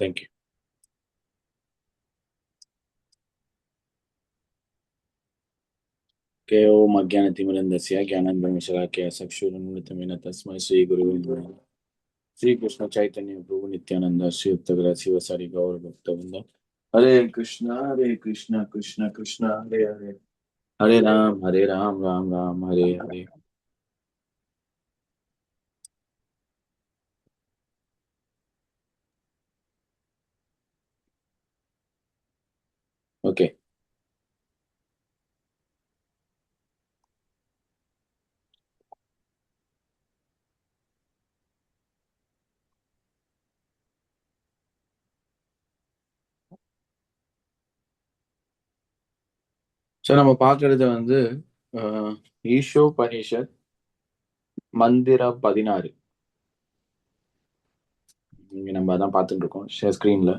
Thank you. ஓம் அஜ்ஞானதிமிரந்தஸ்ய ஞானாஞ்சனசலாக்கய சக்ஷுரன்மிலிதமேன தஸ்மை ஸ்ரீகுருவே நமः. ஸ்ரீ கிருஷ்ண சைத்தன்ய பிரபு Nityananda Sri உத்தகர சிவசாரி Gaura பக்தவந்த Hare Krishna Krishna Krishna Hare Hare Hare Ram Ram Ram Hare Hare. Okay, so நம்ம பார்க்கறது வந்து ஈஷோ பனிஷத் மந்திர 16. இங்க நம்ம அதான் பார்த்துட்டு இருக்கோம் ஸ்கிரீன்ல.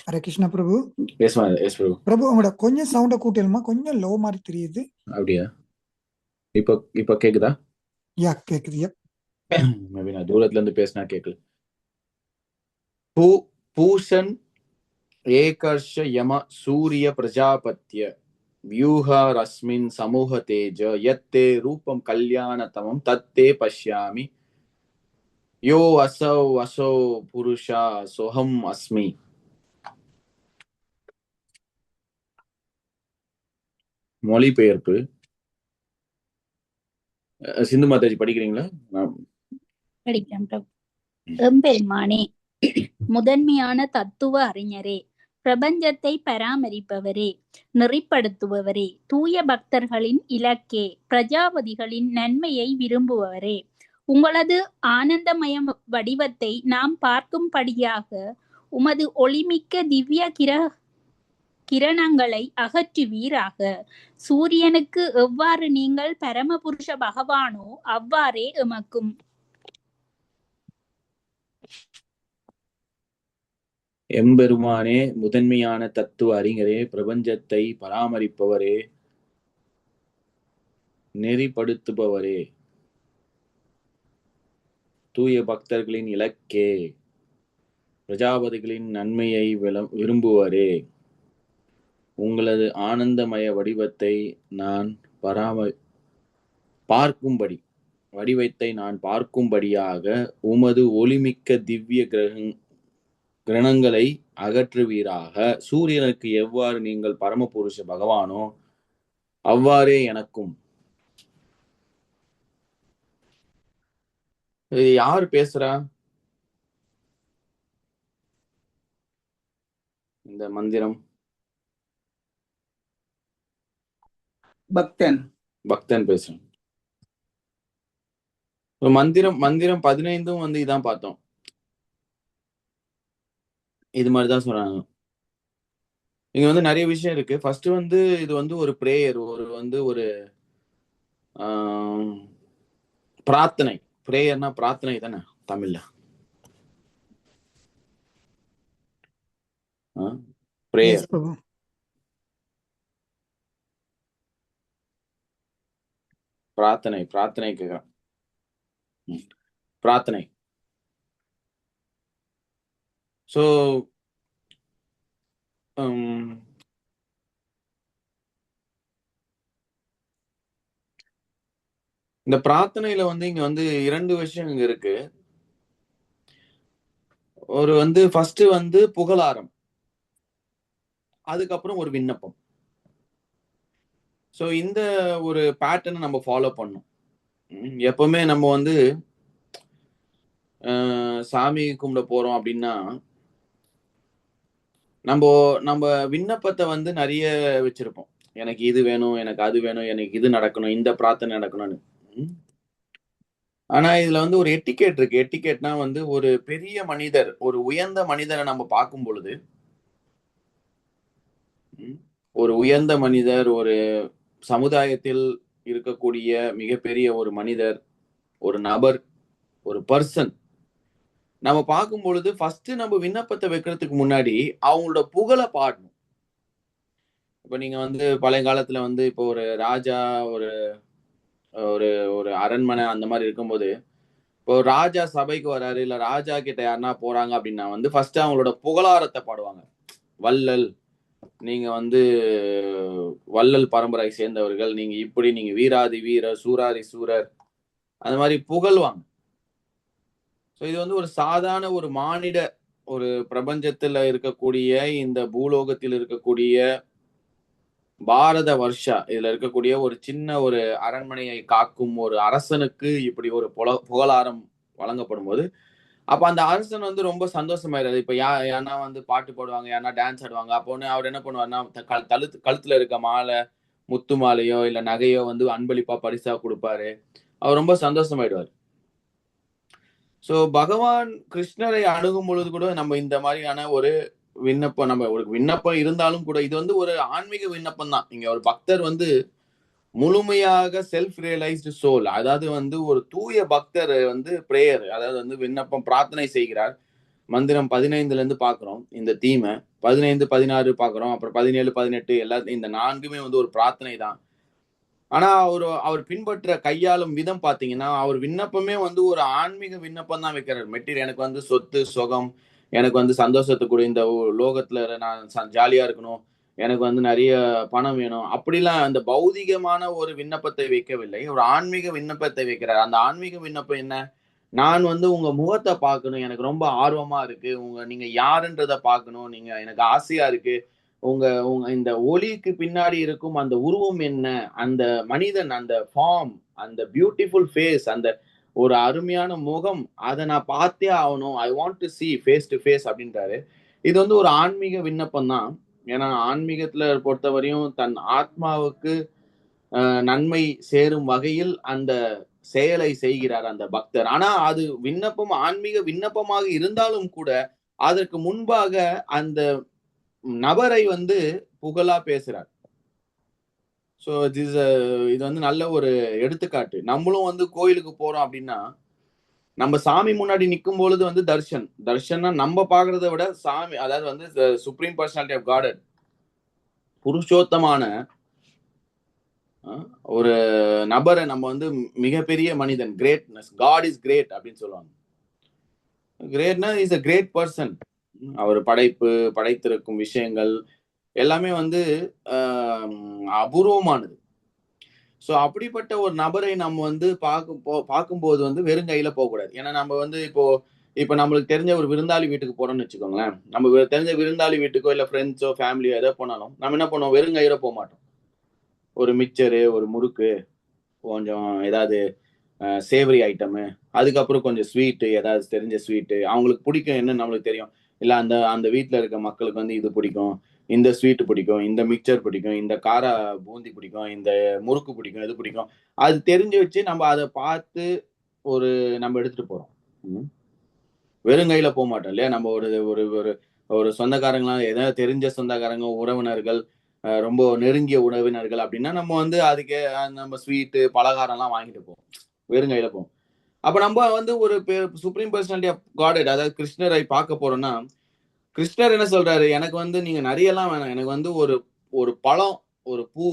ஹரே கிருஷ்ணா பிரபு. எஸ் எஸ் பிரபு. பிரபு உங்களோட கொஞ்சம் சவுண்ட கூட்டலுமா? கொஞ்சம் லோ மாதிரி தெரியுது. அப்படியா? இப்போ கேக்குதா? யா கேக்குது. மேபி நான் தூரத்துல இருந்து பேசினா கேட்கல. பூஷன் ஏகர்ஷ யம சூரிய பிரஜாபத்ய வியூஹரஸ்மின் சமூக தேஜ யத்தே ரூபம் கல்யாணதமம் தத்தே பஷ்யாமி யோ அசௌ புருஷா சொஹம் அஸ்மி. மொழிபெயர்ப்பு சிந்து மாதாஜி படிக்கிறீங்களா? படிக்கிறேன் பிரபு. எம்பெருமானே, முதன்மையான தத்துவ அறிஞரே, பிரபஞ்சத்தை பராமரிப்பவரே, நெறிப்படுத்துபவரே, தூய பக்தர்களின் இலக்கே, பிரஜாபதிகளின் நன்மையை விரும்புபவரே, உங்களது ஆனந்தமய வடிவத்தை நாம் பார்க்கும்படியாக உமது ஒளிமிக்க திவ்ய கிரணங்களை அகற்றுவீராக. சூரியனுக்கு எவ்வாறு நீங்கள் பரமபுருஷ பகவானோ அவ்வாறே எமக்கும். எம்பெருமானே, முதன்மையான தத்துவ அறிஞரே, பிரபஞ்சத்தை பராமரிப்பவரே, நெறிப்படுத்துபவரே, தூய பக்தர்களின் இலக்கே, பிரஜாபதிகளின் நன்மையை விரும்புவரே, உங்களது ஆனந்தமய வடிவத்தை நான் பார்க்கும்படியாக உமது ஒளிமிக்க திவ்ய கிரணங்களை அகற்றுவீராக. சூரியனுக்கு எவ்வாறு நீங்கள் பரமபுருஷ பகவானோ அவ்வாறே எனக்கும். யார் பேசுறா? இந்த மந்திரம் பக்தன் பேசுறேன். மந்திரம் 15 வந்து இதான் பார்த்தோம். இது மாதிரிதான் சொன்னாங்க. இங்க வந்து நிறைய விஷயம் இருக்கு. ஃபர்ஸ்ட் வந்து இது வந்து ஒரு பிரேயர், ஒரு பிரார்த்தனை. பிரேயர்னா பிரார்த்தனை தானே தமிழ்ல? பிரேயர், பிரார்த்தனை கேட்கிறேன். பிரார்த்தனை. சோ இந்த பிரார்த்தனையில வந்து இங்க வந்து 2 விஷயம் இங்க இருக்கு. ஒரு வந்து ஃபர்ஸ்ட் வந்து புகழாரம், அதுக்கப்புறம் ஒரு விண்ணப்பம். சோ இந்த ஒரு பேட்டர்னை நம்ம ஃபாலோ பண்ணணும். எப்பவுமே நம்ம வந்து சாமி கும்பிட போறோம் அப்படின்னா நம்ம விண்ணப்பத்தை வந்து நிறைய வச்சிருப்போம். எனக்கு இது வேணும், எனக்கு அது வேணும், எனக்கு இது நடக்கணும், இந்த பிரார்த்தனை நடக்கணும்னு. ஆனா இதுல வந்து ஒரு எட்டிகேட் இருக்கு. எட்டிகேட்னா வந்து ஒரு பெரிய மனிதர், ஒரு உயர்ந்த மனிதரை நம்ம பார்க்கும் பொழுது, ஒரு உயர்ந்த மனிதர், ஒரு சமுதாயத்தில் இருக்கக்கூடிய மிகப்பெரிய ஒரு மனிதர், ஒரு நபர், ஒரு பர்சன் நம்ம பார்க்கும் பொழுது ஃபர்ஸ்ட் நம்ம விண்ணப்பத்தை வைக்கிறதுக்கு முன்னாடி அவங்களோட புகழை பாடணும். இப்ப நீங்க வந்து பழைய காலத்துல வந்து இப்போ ஒரு ராஜா, ஒரு ஒரு அரண்மனை அந்த மாதிரி இருக்கும்போது இப்போ ராஜா சபைக்கு வராரு, இல்ல ராஜா கிட்ட யாருன்னா போறாங்க அப்படின்னா வந்து ஃபர்ஸ்ட் அவங்களோட புகழாரத்தை பாடுவாங்க. வள்ளல், நீங்க வந்து வள்ளல் பரம்பரை சேர்ந்தவர்கள், நீங்க இப்படி, நீங்க வீராதி வீரர், சூராதி சூரர், அந்த மாதிரி புகழ்வாங்க. ஸோ இது வந்து ஒரு சாதாரண ஒரு மானிட, ஒரு பிரபஞ்சத்துல இருக்கக்கூடிய, இந்த பூலோகத்தில் இருக்கக்கூடிய பாரத வர்ஷா இதுல இருக்கக்கூடிய ஒரு சின்ன ஒரு அரண்மனையை காக்கும் ஒரு அரசனுக்கு இப்படி ஒரு புகழாரம் வழங்கப்படும் போது, அப்ப அந்த அரசன் வந்து ரொம்ப சந்தோஷமாயிராரு. இப்ப யாருன்னா வந்து பாட்டு பாடுவாங்க, யாருன்னா டான்ஸ் ஆடுவாங்க. அப்போ உடனே அவர் என்ன பண்ணுவாருன்னா, கழுத்துல இருக்க மாலை, முத்து மாலையோ இல்ல நகையோ வந்து அன்பளிப்பா பரிசா கொடுப்பாரு. அவர் ரொம்ப சந்தோஷமாயிடுவார். சோ பகவான் கிருஷ்ணரை அணுகும் பொழுது கூட நம்ம இந்த மாதிரியான ஒரு விண்ணப்பம், நம்ம ஒரு விண்ணப்பம் இருந்தாலும் கூட இது வந்து ஒரு ஆன்மீக விண்ணப்பம் தான். இங்க ஒரு பக்தர் வந்து முழுமையாக செல்ஃப் ரியலைஸ்டு சோல், அதாவது வந்து ஒரு தூய பக்தர் வந்து பிரேயர், அதாவது வந்து விண்ணப்பம் பிரார்த்தனை செய்கிறார். மந்திரம் 15ல இருந்து பாக்குறோம் இந்த தீமை. 15, 16 பாக்குறோம். அப்புறம் 17, 18 எல்லா இந்த 4மே வந்து ஒரு பிரார்த்தனை தான். ஆனா அவர் பின்பற்ற கையாளும் விதம் பாத்தீங்கன்னா, அவர் விண்ணப்பமே வந்து ஒரு ஆன்மீக விண்ணப்பம் தான் வைக்கிறார். மெட்டீரியல், எனக்கு வந்து சொத்து சுகம், எனக்கு வந்து சந்தோஷத்துக்குரிய இந்த லோகத்துல நான் ஜாலியா இருக்கணும், எனக்கு வந்து நிறைய பணம் வேணும், அப்படிலாம் அந்த பௌதிகமான ஒரு விண்ணப்பத்தை வைக்கவில்லை. ஒரு ஆன்மீக விண்ணப்பத்தை வைக்கிறார். அந்த ஆன்மீக விண்ணப்பம் என்ன? நான் வந்து உங்க முகத்தை பார்க்கணும், எனக்கு ரொம்ப ஆர்வமா இருக்கு, நீங்க யாருன்றத பார்க்கணும், நீங்க எனக்கு ஆசையா இருக்கு, உங்க உங்க இந்த ஒளிக்கு பின்னாடி இருக்கும் அந்த உருவம் என்ன, அந்த மனிதன், அந்த ஃபார்ம், அந்த பியூட்டிஃபுல் ஃபேஸ், அந்த ஒரு அருமையான முகம், அதை நான் பார்த்தே ஆகணும், I want to see face to face அப்படின்றாரு. இது வந்து ஒரு ஆன்மீக விண்ணப்பம் தான். ஏன்னா ஆன்மீகத்துல பொறுத்தவரையும் தன் ஆத்மாவுக்கு நன்மை சேரும் வகையில் அந்த செயலை செய்கிறார் அந்த பக்தர். ஆனா அது விண்ணப்பம், ஆன்மீக விண்ணப்பமாக இருந்தாலும் கூட அதற்கு முன்பாக அந்த நபரை வந்து புகழா பேசுறார். சோ இது வந்து நல்ல ஒரு எடுத்துக்காட்டு. நம்மளும் வந்து கோயிலுக்கு போறோம் அப்படின்னா, நம்ம சாமி முன்னாடி நிக்கும் பொழுது வந்து தர்ஷன்னா நம்ம பாக்குறதை விட சாமி, அதாவது வந்து சுப்ரீம் பர்சனாலிட்டி ஆஃப் காட், புருஷோத்தமான ஒரு நபரை நம்ம வந்து மிகப்பெரிய மனிதன், கிரேட்னஸ், காட் இஸ் கிரேட் அப்படின்னு சொல்லுவாங்க. கிரேட்னா இஸ் a கிரேட் பர்சன். அவர் படைத்திருக்கும் விஷயங்கள் எல்லாமே வந்து அபூர்வமானது. சோ அப்படிப்பட்ட ஒரு நபரை நம்ம வந்து பார்க்கும்போது வந்து வெறும் கையில போகக்கூடாது. ஏன்னா நம்ம வந்து இப்போ நம்மளுக்கு தெரிஞ்ச ஒரு விருந்தாளி வீட்டுக்கு போறோம்னு வச்சுக்கோங்களேன். நம்ம தெரிஞ்ச விருந்தாளி வீட்டுக்கோ இல்ல ஃப்ரெண்ட்ஸோ ஃபேமிலியோ ஏதோ போனாலும் நம்ம என்ன பண்ணுவோம், வெறும் கையில போக மாட்டோம். ஒரு மிக்சரு, ஒரு முறுக்கு, கொஞ்சம் ஏதாவது சேவரி ஐட்டமு, அதுக்கப்புறம் கொஞ்சம் ஸ்வீட்டு, ஏதாவது தெரிஞ்ச ஸ்வீட்டு, அவங்களுக்கு பிடிக்கும் என்ன நம்மளுக்கு தெரியும். இல்ல அந்த வீட்டுல இருக்க மக்களுக்கு வந்து இது பிடிக்கும், இந்த ஸ்வீட் பிடிக்கும், இந்த மிக்சர் பிடிக்கும், இந்த கார பூந்தி பிடிக்கும், இந்த முறுக்கு பிடிக்கும், இது பிடிக்கும். அது தெரிஞ்சு வச்சு நம்ம அதை பார்த்து நம்ம எடுத்துட்டு போறோம். வெறும் கையில போக மாட்டோம் இல்லையா? நம்ம ஒரு ஒரு ஒரு ஒரு சொந்தக்காரங்களாம், ஏதாவது தெரிஞ்ச சொந்தக்காரங்க, உறவினர்கள், ரொம்ப நெருங்கிய உறவினர்கள் அப்படின்னா நம்ம வந்து அதுக்கு நம்ம ஸ்வீட்டு பலகாரம் எல்லாம் வாங்கிட்டு போவோம், வெறும் கையில போவோம். அப்ப நம்ம வந்து ஒரு சுப்ரீம் பர்சனாலிட்டி ஆஃப் காட், அதாவது கிருஷ்ணரை பார்க்க போறோம்னா, கிருஷ்ணர் என்ன சொல்றாரு, எனக்கு வந்து நீங்க நிறைய எல்லாம் வேணாம், எனக்கு வந்து ஒரு ஒரு பழம், ஒரு பூ,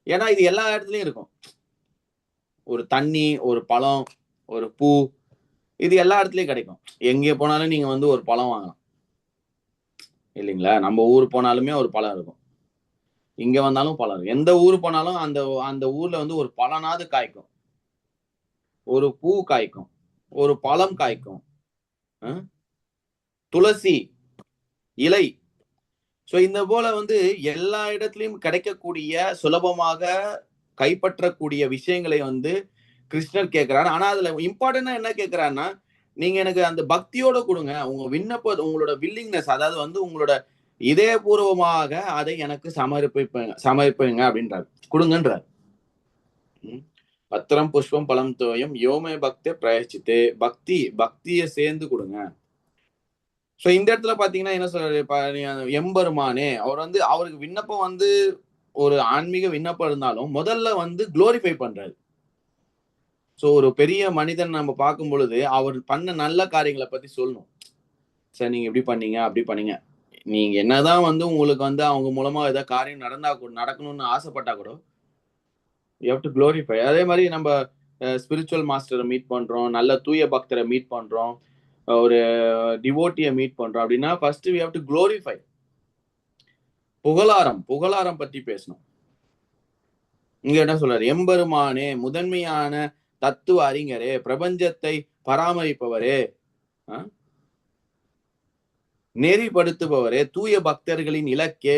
ஏன்னா இது எல்லா இடத்துலயும் இருக்கும். ஒரு தண்ணி, ஒரு பழம், ஒரு பூ, இது எல்லா இடத்துலயும் கிடைக்கும். எங்கே போனாலும் நீங்க வந்து ஒரு பழம் வாங்கலாம் இல்லைங்களா? நம்ம ஊர் போனாலுமே ஒரு பழம் இருக்கும், இங்க வந்தாலும் பழம் இருக்கும். எந்த ஊர் போனாலும் அந்த அந்த ஊர்ல வந்து ஒரு பழனாவது காய்க்கும், ஒரு பூ காய்க்கும், ஒரு பழம் காய்க்கும், துளசி இலை. சோ இந்த போல வந்து எல்லா இடத்துலயும் கிடைக்கக்கூடிய, சுலபமாக கைப்பற்றக்கூடிய விஷயங்களை வந்து கிருஷ்ணர் கேட்கிறார். ஆனா அதுல இம்பார்ட்டன்டா என்ன கேட்கிறாருன்னா, நீங்க எனக்கு அந்த பக்தியோட கொடுங்க, உங்க விண்ணப்ப, உங்களோட வில்லிங்னஸ், அதாவது வந்து உங்களோட இதயபூர்வமாக அதை எனக்கு சமர்ப்பிங்க அப்படின்றார், கொடுங்கன்றார். பத்திரம் புஷ்பம் பலம் தோயம் யோமே பக்தி பிரயச்சித்தே, பக்தியை சேர்ந்து கொடுங்க. சோ இந்த இடத்துல பாத்தீங்கன்னா என்ன சொல்றாரு, எம்பெருமானே, அவர் வந்து அவருக்கு விண்ணப்பம் வந்து ஒரு ஆன்மீக விண்ணப்பம் இருந்தாலும் முதல்ல வந்து குளோரிஃபை பண்றாரு. சோ ஒரு பெரிய மனிதன் நம்ம பார்க்கும் பொழுது அவர் பண்ண நல்ல காரியங்களை பத்தி சொல்லணும். சார் நீங்க இப்படி பண்ணீங்க, அப்படி பண்ணீங்க, நீங்க என்னதான் வந்து உங்களுக்கு வந்து அவங்க மூலமா ஏதாவது காரியம் நடக்கணும்னு ஆசைப்பட்டா கூட you have to glorify. அதே மாதிரி நம்ம ஸ்பிரிச்சுவல் மாஸ்டரை மீட் பண்றோம், நல்ல தூய பக்தரை மீட் பண்றோம், ஒரு டிவோட்டியை மீட் பண்றோம் அப்படின்னா first we have to glorify. புகழாரம் பத்தி பேசணும். இங்க என்ன சொல்றாரு? எம்பெருமானே, முதன்மையான தத்துவ அறிஞரே, பிரபஞ்சத்தை பராமரிப்பவரே, நெறிப்படுத்துபவரே, தூய பக்தர்களின் இலக்கே,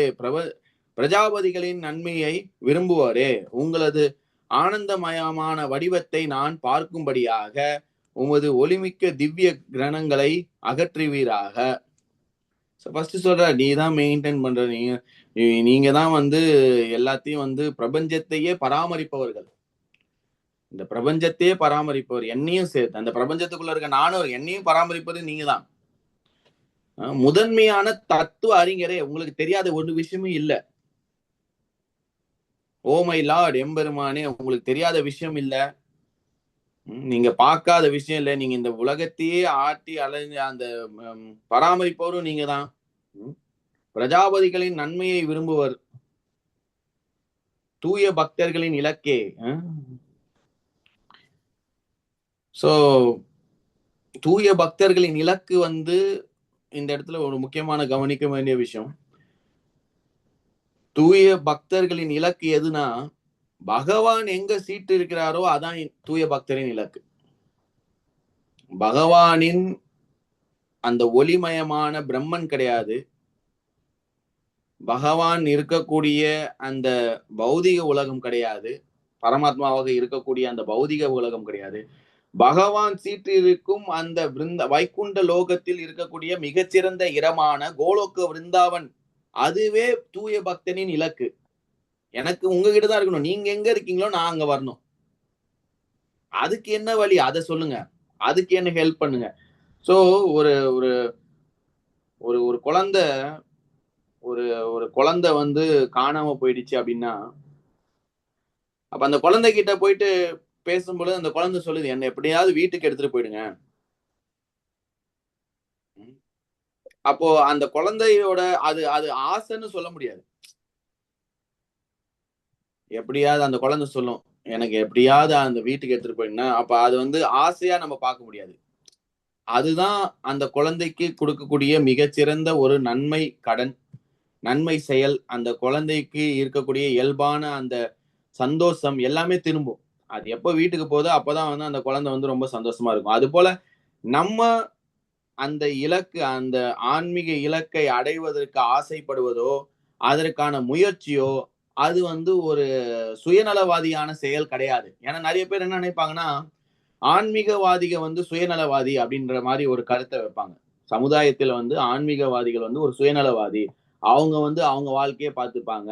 பிரஜாபதிகளின் நன்மையை விரும்புவரே, உங்களது ஆனந்தமயமான வடிவத்தை நான் பார்க்கும்படியாக உமது ஒளிமிக்க திவ்ய கிரணங்களை அகற்றுவீராக. ஃபர்ஸ்ட் சொல்ற, நீ தான் மெயின்டைன் பண்ற, நீங்க தான் வந்து எல்லாத்தையும் வந்து பிரபஞ்சத்தையே பராமரிப்பவர்கள், இந்த பிரபஞ்சத்தையே பராமரிப்பவர், என்னையும் சேர்த்து அந்த பிரபஞ்சத்துக்குள்ள இருக்க நானும் என்னையும் பராமரிப்பது நீங்க தான். முதன்மையான தத்துவ அறிஞரே, உங்களுக்கு தெரியாத ஒரு விஷயமும் இல்ல. ஓ மை லார்ட், எம்பெருமானே, உங்களுக்கு தெரியாத விஷயம் இல்ல, நீங்க பார்க்காத விஷயம் இல்ல, நீங்க இந்த உலகத்தையே ஆட்டி அலைஞ்ச அந்த பராமரிப்பவரும் நீங்க தான். பிரஜாபதிகளின் நன்மையை விரும்புவர், தூய பக்தர்களின் இலக்கே. சோ தூய பக்தர்களின் இலக்கு வந்து இந்த இடத்துல ஒரு முக்கியமான கவனிக்க வேண்டிய விஷயம். தூய பக்தர்களின் இலக்கு எதுனா, பகவான் எங்க சீட்டு இருக்கிறாரோ அதான் தூய பக்தரின் இலக்கு. பகவானின் அந்த ஒளிமயமான பிரம்மன் கிடையாது, பகவான் இருக்கக்கூடிய அந்த பௌதிக உலகம் கிடையாது, பரமாத்மாவாக இருக்கக்கூடிய அந்த பௌதிக உலகம் கிடையாது. பகவான் சீட்டு இருக்கும் அந்த வைகுண்ட லோகத்தில் இருக்கக்கூடிய மிகச்சிறந்த இடமான கோலோக விருந்தாவன், அதுவே தூய பக்தனின் இலக்கு. எனக்கு உங்ககிட்ட தான் இருக்கணும், நீங்க எங்க இருக்கீங்களோ நான் அங்க வரணும். அதுக்கு என்ன வழி, அதை சொல்லுங்க, அதுக்கு என்ன ஹெல்ப் பண்ணுங்க. சோ ஒரு ஒரு ஒரு ஒரு குழந்தை ஒரு குழந்தை வந்து காணாம போயிடுச்சு அப்படின்னா, அப்ப அந்த குழந்தை கிட்ட போயிட்டு பேசும்பொழுது அந்த குழந்தை சொல்லுது, என்ன எப்படியாவது வீட்டுக்கு எடுத்துட்டு போயிடுங்க. அப்போ அந்த குழந்தையோட அது அது ஆசைன்னு சொல்ல முடியாது. எப்படியாவது அந்த குழந்தை சொல்லும், எனக்கு எப்படியாவது அந்த வீட்டுக்கு எடுத்துட்டு போயிடுனா, அப்ப அது வந்து ஆசையா நம்ம பார்க்க முடியாது. அதுதான் அந்த குழந்தைக்கு கொடுக்கக்கூடிய மிகச்சிறந்த ஒரு நன்மை கடன், நன்மை செயல். அந்த குழந்தைக்கு இருக்கக்கூடிய இயல்பான அந்த சந்தோஷம் எல்லாமே திரும்பும். அது எப்போ வீட்டுக்கு போதோ அப்பதான் வந்து அந்த குழந்தை வந்து ரொம்ப சந்தோஷமா இருக்கும். அது போல நம்ம அந்த இலக்கு, அந்த ஆன்மீக இலக்கை அடைவதற்கு ஆசைப்படுவதோ அதற்கான முயற்சியோ அது வந்து ஒரு சுயநலவாதியான செயல் கிடையாது. ஏன்னா நிறைய பேர் என்ன நினைப்பாங்கன்னா, ஆன்மீகவாதிக வந்து சுயநலவாதி அப்படின்ற மாதிரி ஒரு கருத்தை வைப்பாங்க. சமுதாயத்துல வந்து ஆன்மீகவாதிகள் வந்து ஒரு சுயநலவாதி, அவங்க வந்து அவங்க வாழ்க்கையை பார்த்துப்பாங்க,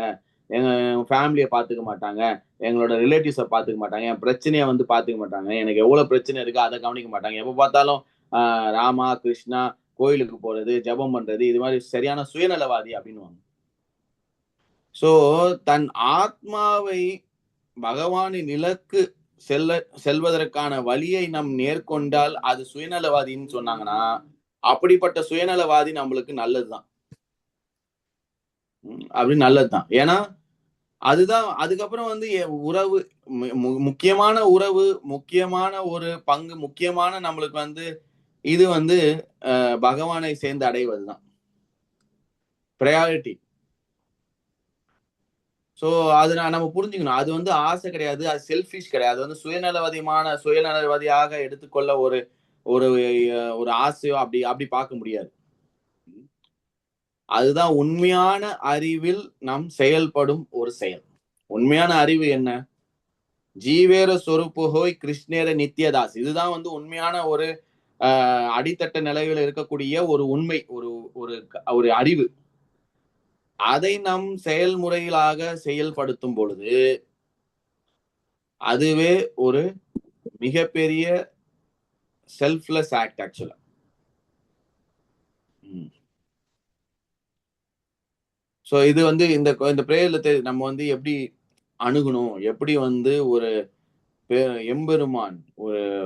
எங்க ஃபேமிலியை பார்த்துக்க மாட்டாங்க, எங்களோட ரிலேட்டிவ்ஸை பார்த்துக்க மாட்டாங்க, என் பிரச்சனையை வந்து பார்த்துக்க மாட்டாங்க, எனக்கு எவ்வளவு பிரச்சனை இருக்கு அதை கவனிக்க மாட்டாங்க, எப்ப பார்த்தாலும் ராமா கிருஷ்ணா கோயிலுக்கு போறது, ஜபம் பண்றது, இது மாதிரி சரியான சுயநலவாதி அப்படின்னுவாங்க. சோ தன் ஆத்மாவை பகவானின் இலக்கு செல்வதற்கான வழியை நம் நேர்கொண்டால் அது சுயநலவாதின்னு சொன்னாங்கன்னா, அப்படிப்பட்ட சுயநலவாதி நம்மளுக்கு நல்லதுதான், அப்படி நல்லதுதான். ஏன்னா அதுதான் அதுக்கப்புறம் வந்து உறவு, முக்கியமான உறவு, முக்கியமான ஒரு பங்கு, முக்கியமான நம்மளுக்கு வந்து இது வந்து பகவானை சேர்ந்து அடைவதுதான் ப்ரையாரிட்டி. சோ அது நம்ம புரிஞ்சுக்கணும். அது வந்து ஆசை கிடையாது, அது செல்ஃபிஷ் கிடையாது, அது வந்து சுயநலவாதியாக எடுத்துக்கொள்ள ஒரு ஒரு ஒரு ஆசையோ அப்படி அப்படி பார்க்க முடியாது. அதுதான் உண்மையான அறிவில் நாம் செயல்படும் ஒரு செயல். உண்மையான அறிவு என்ன? ஜீவேர சொரூப்பு ஹோய் கிருஷ்ணேர நித்யதாஸ். இதுதான் வந்து உண்மையான ஒரு அடித்தட்ட நிலையில் இருக்கக்கூடிய ஒரு உண்மை, ஒரு ஒரு அறிவு. அதை நம் செயல்முறைகளாக செயல்படுத்தும் பொழுது அதுவே ஒரு மிகப்பெரிய செல்ஃப்லெஸ் ஆக்ட் ஆக்சுவலா. சோ இது வந்து இந்த பிரேயர்ல நம்ம வந்து எப்படி அணுகணும், எப்படி வந்து ஒரு எம்பெருமான்,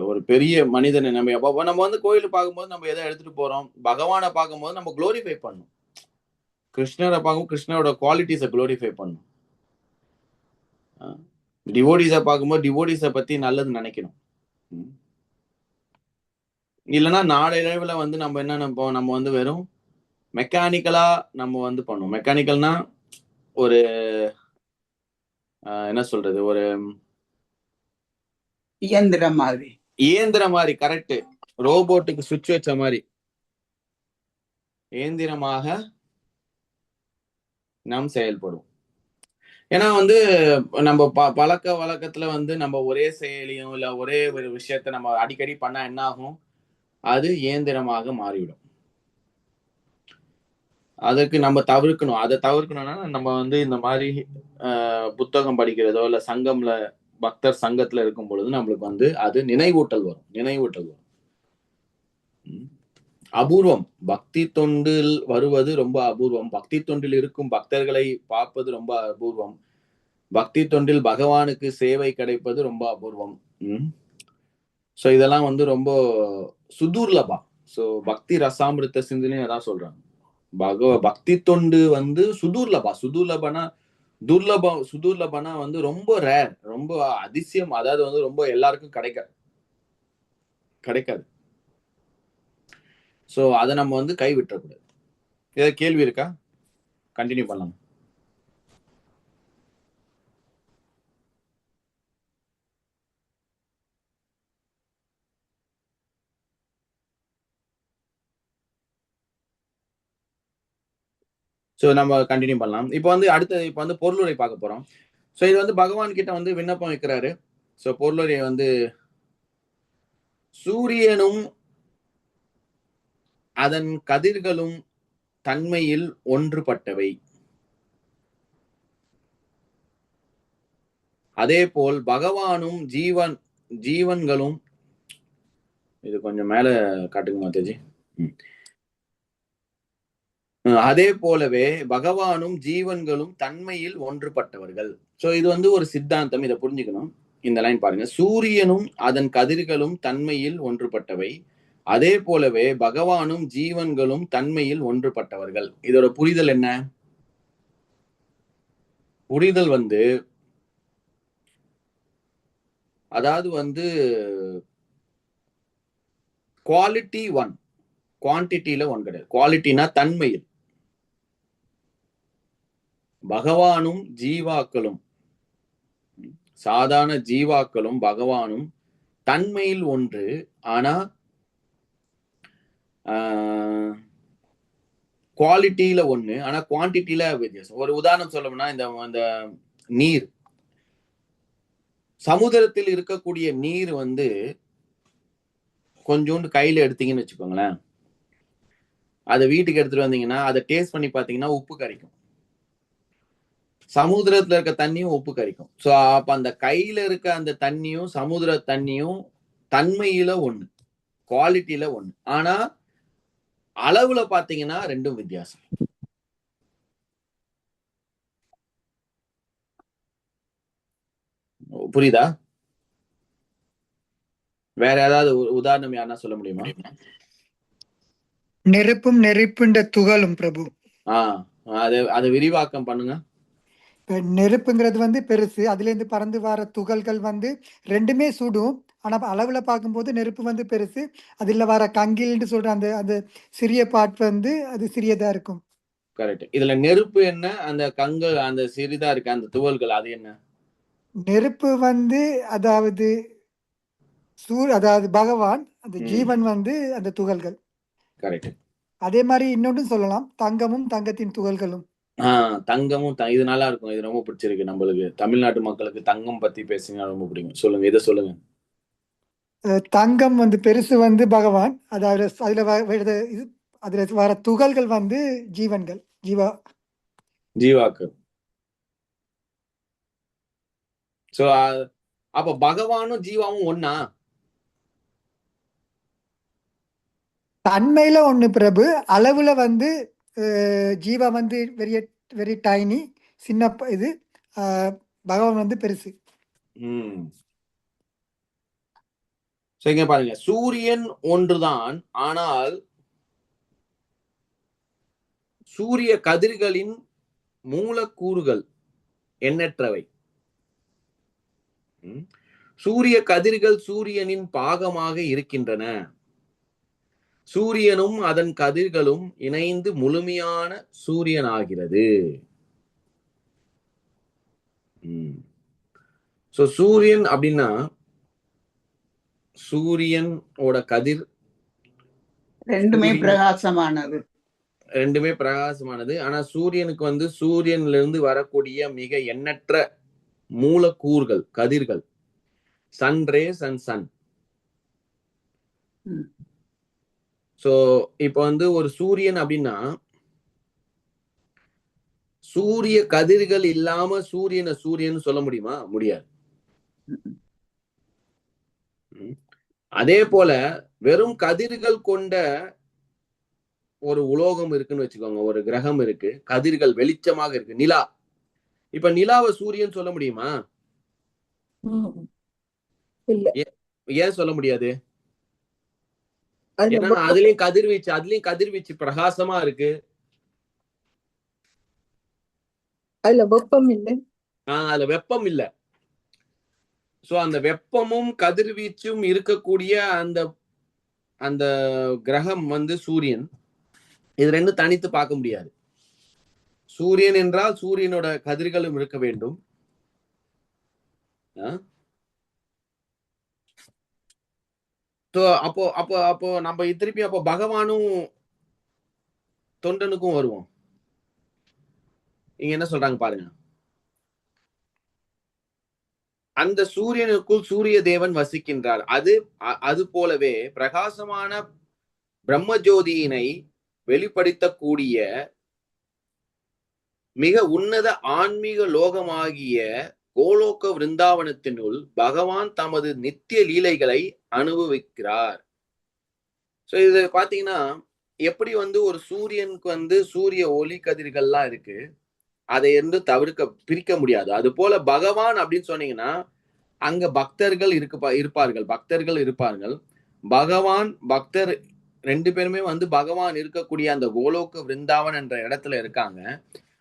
ஒரு பெரிய மனிதனை நம்ம வந்து கோயிலுக்கு பார்க்கும்போது நம்ம எதை எடுத்துட்டு போறோம், பகவானை பார்க்கும்போது நம்ம குளோரிஃபை பண்ணணும், கிருஷ்ணரை பார்க்கும் கிருஷ்ணரோட குவாலிட்டிஸை குளோரிஃபை பண்ணணும். டிவோடிஸை பார்க்கும்போது டிவோடிஸை பத்தி நல்லது நினைக்கணும். இல்லைன்னா நாளடைவுல வந்து நம்ம என்ன நினைப்போம், நம்ம வந்து வெறும் மெக்கானிக்கலா நம்ம வந்து பண்ணுவோம். மெக்கானிக்கல்னா ஒரு என்ன சொல்றது, ஒரு இயந்திரம் மாதிரி. கரெக்ட். ரோபோட்டுக்கு சுவிட்ச் வச்ச மாதிரி இயந்திரமாக நாம் செயல்படும். ஏன்னா வந்து நம்ம பழக்க வழக்கத்துல வந்து நம்ம ஒரே செயலியும் இல்ல ஒரே ஒரு விஷயத்த நம்ம அடிக்கடி பண்ணா என்ன ஆகும், அது இயந்திரமாக மாறிவிடும். அதுக்கு நம்ம தவிர்க்கணும். அதை தவிர்க்கணும்னா நம்ம வந்து இந்த மாதிரி புத்தகம் படிக்கிறதோ இல்ல சங்கம்ல பக்தர் சங்கத்துல இருக்கும் பொழுது நம்மளுக்கு வந்து அது நினைவூட்டல் வரும். அபூர்வம். பக்தி தொண்டில் வருவது ரொம்ப அபூர்வம். பக்தி தொண்டில் இருக்கும் பக்தர்களை பார்ப்பது ரொம்ப அபூர்வம். பக்தி தொண்டில் பகவானுக்கு சேவை கிடைப்பது ரொம்ப அபூர்வம். சோ இதெல்லாம் வந்து ரொம்ப சுதூர்லபா. சோ பக்தி ரசாமிருத்த சிந்தனையும் அதான் சொல்றாங்க. பக்தி தொண்டு வந்து சுதூர்லபனா சுதூர்லபனா வந்து ரொம்ப ரேர், ரொம்ப அதிசயம். அதாவது வந்து ரொம்ப எல்லாருக்கும் கிடைக்காது. சோ அதை நம்ம வந்து கை விட்டுறக்கூடாது. ஏதாவது கேள்வி இருக்கா? கண்டினியூ பண்ணலாம். ஸோ நம்ம கண்டினியூ பண்ணலாம். இப்போ வந்து இப்போ வந்து பொருளுரை பார்க்க போறோம். ஸோ இது வந்து பகவான் கிட்ட வந்து விண்ணப்பம் வைக்கிறாரு. ஸோ பொருளுரை வந்து சூரியனும் அதன் கதிர்களும் தன்மையில் ஒன்றுபட்டவை. அதே போல் பகவானும் ஜீவன்களும், இது கொஞ்சம் மேல காட்டுங்க மாதாஜி. அதே போலவே பகவானும் ஜீவன்களும் தன்மையில் ஒன்றுபட்டவர்கள். சோ இது வந்து ஒரு சித்தாந்தம், இதை புரிஞ்சுக்கணும். இந்த லைன் பாருங்க. சூரியனும் அதன் கதிர்களும் தன்மையில் ஒன்றுபட்டவை, அதே போலவே பகவானும் ஜீவன்களும் தன்மையில் ஒன்றுபட்டவர்கள். இதோட புரிதல் என்ன? புரிதல் வந்து அதாவது வந்து குவாலிட்டி ஒன், குவான்டிட்டியில ஒன் கிடையாது. குவாலிட்டினா தன்மையில். பகவானும் ஜீவாக்களும், சாதாரண ஜீவாக்களும் பகவானும் தன்மையில் ஒன்று, ஆனா குவாலிட்டியில ஒண்ணு, ஆனா குவான்டிட்டியில வித்தியாசம். ஒரு உதாரணம் சொல்லணும்னா இந்த நீர், சமுதிரத்தில் இருக்கக்கூடிய நீர் வந்து கொஞ்சோண்டு கையில எடுத்தீங்கன்னு வச்சுக்கோங்களேன், அதை வீட்டுக்கு எடுத்துட்டு வந்தீங்கன்னா அதை டேஸ்ட் பண்ணி பார்த்தீங்கன்னா உப்பு கரிக்கும். சமுதிரத்துல இருக்க தண்ணியும் உப்பு கரிக்கும். சோ அப்ப அந்த கையில இருக்க அந்த தண்ணியும் சமுதிர தண்ணியும் தன்மையில ஒண்ணு, குவாலிட்டியில ஒண்ணு, ஆனா அளவுல பாத்தீங்கன்னா ரெண்டும் வித்தியாசம். புரியுதா? வேற ஏதாவது உதாரணம் யாருன்னா சொல்ல முடியுமா? நெருப்பும் நெருப்புண்ட துகளும் பிரபு. அதை விரிவாக்கம் பண்ணுங்க. நெருப்புங்கிறது வந்து பெருசு, அதுல இருந்து பறந்து வர துகள்கள் வந்து ரெண்டுமே சுடும். ஆனா அளவுல பார்க்கும்போது நெருப்பு வந்து பெருசு, அதுல வர கங்கில்னு சொல்ற அந்த அந்த சிறிய பார்ட் வந்து அது சிறியதா இருக்கும். கரெக்ட். இதுல நெருப்பு என்ன, அந்த கங்கள் அந்த சிறிதா இருக்க அந்த துகள்கள் அது என்ன? நெருப்பு வந்து அதாவது அதாவது பகவான், அந்த ஜீவன் வந்து அந்த துகள்கள். கரெக்ட். அதே மாதிரி இன்னொன்றும் சொல்லலாம், தங்கமும் தங்கத்தின் துகள்களும். தங்கமும் இது நல்லா இருக்கும். இது ரொம்ப பிடிச்சிருக்கு நம்மளுக்கு. தமிழ்நாட்டு மக்களுக்கு தங்கம் பத்தி பேசினா ரொம்ப பிடிக்கும். சொல்லுங்க, இதை சொல்லுங்க. தங்கம் வந்து பெருசு வந்து பகவான், அதாவது அதுல வர துகள்கள் வந்து ஜீவன்கள், ஜீவாக்கள். சோ அப்ப பகவானும் ஜீவாவும் ஒன்னா? தன்மையில ஒண்ணு பிரபு, அளவுல வந்து ஜீவா வந்து வெரி டைனி, சின்ன இது, பகவான் வந்து பெருசு. இங்க பாருங்க, சூரியன் ஒன்றுதான், ஆனால் சூரிய கதிர்களின் மூலக்கூறுகள் எண்ணற்றவை. சூரிய கதிர்கள் சூரியனின் பாகமாக இருக்கின்றன. சூரியனும் அதன் கதிர்களும் இணைந்து முழுமையான சூரியன் ஆகிறது. சூரியன் அப்படின்னா சூரியனோட கதிர் ரெண்டுமே பிரகாசமானது. ஆனா சூரியனுக்கு சூரியன்ல இருந்து வரக்கூடிய மிக எண்ணற்ற மூலக்கூறுகள், கதிர்கள், sun rays and sun. So இப்ப ஒரு சூரியன் அப்படின்னா சூரிய கதிர்கள் இல்லாம சூரியன் சொல்ல முடியுமா? முடியாது. அதே போல வெறும் கதிர்கள் கொண்ட ஒரு உலோகம் இருக்குன்னு வச்சுக்கோங்க, ஒரு கிரகம் இருக்கு, கதிர்கள் வெளிச்சமாக இருக்கு, நிலா. இப்ப நிலாவை சூரியன் சொல்ல முடியுமா? ஏன் சொல்ல முடியாது? ஏன்னா அதுலயும் கதிர்வீச்சு பிரகாசமா இருக்கு. அதுல வெப்பம் இல்லை. அதுல வெப்பம் இல்ல. சோ அந்த வெப்பமும் கதிர்வீச்சும் இருக்கக்கூடிய அந்த கிரகம் சூரியன். இது ரெண்டும் தனித்து பார்க்க முடியாது. சூரியன் என்றால் சூரியனோட கதிர்களும் இருக்க வேண்டும். அப்போ நம்ம திருப்பி அப்போ பகவானும் தொண்டனுக்கும் வருவோம். இங்க என்ன சொல்றாங்க பாருங்க. அந்த சூரியனுக்குள் சூரிய தேவன் வசிக்கின்றார். அது போலவே பிரகாசமான பிரம்மஜோதியினை வெளிப்படுத்தக்கூடிய மிக உன்னத ஆன்மீக லோகமாகிய கோலோக விருந்தாவனத்தினுள் பகவான் தமது நித்திய லீலைகளை அனுபவிக்கிறார். சோ இது பாத்தீங்கன்னா எப்படி ஒரு சூரியனுக்கு சூரிய ஒளி கதிர்கள்லாம் இருக்கு, அதை பிரிக்க முடியாது. அது போல பகவான் அப்படின்னு சொன்னீங்கன்னா அங்க பக்தர்கள் இருப்பார்கள். பகவான் பக்தர் ரெண்டு பேருமே பகவான் இருக்கக்கூடிய அந்த கோலோக விருந்தாவன் என்ற இடத்துல இருக்காங்க.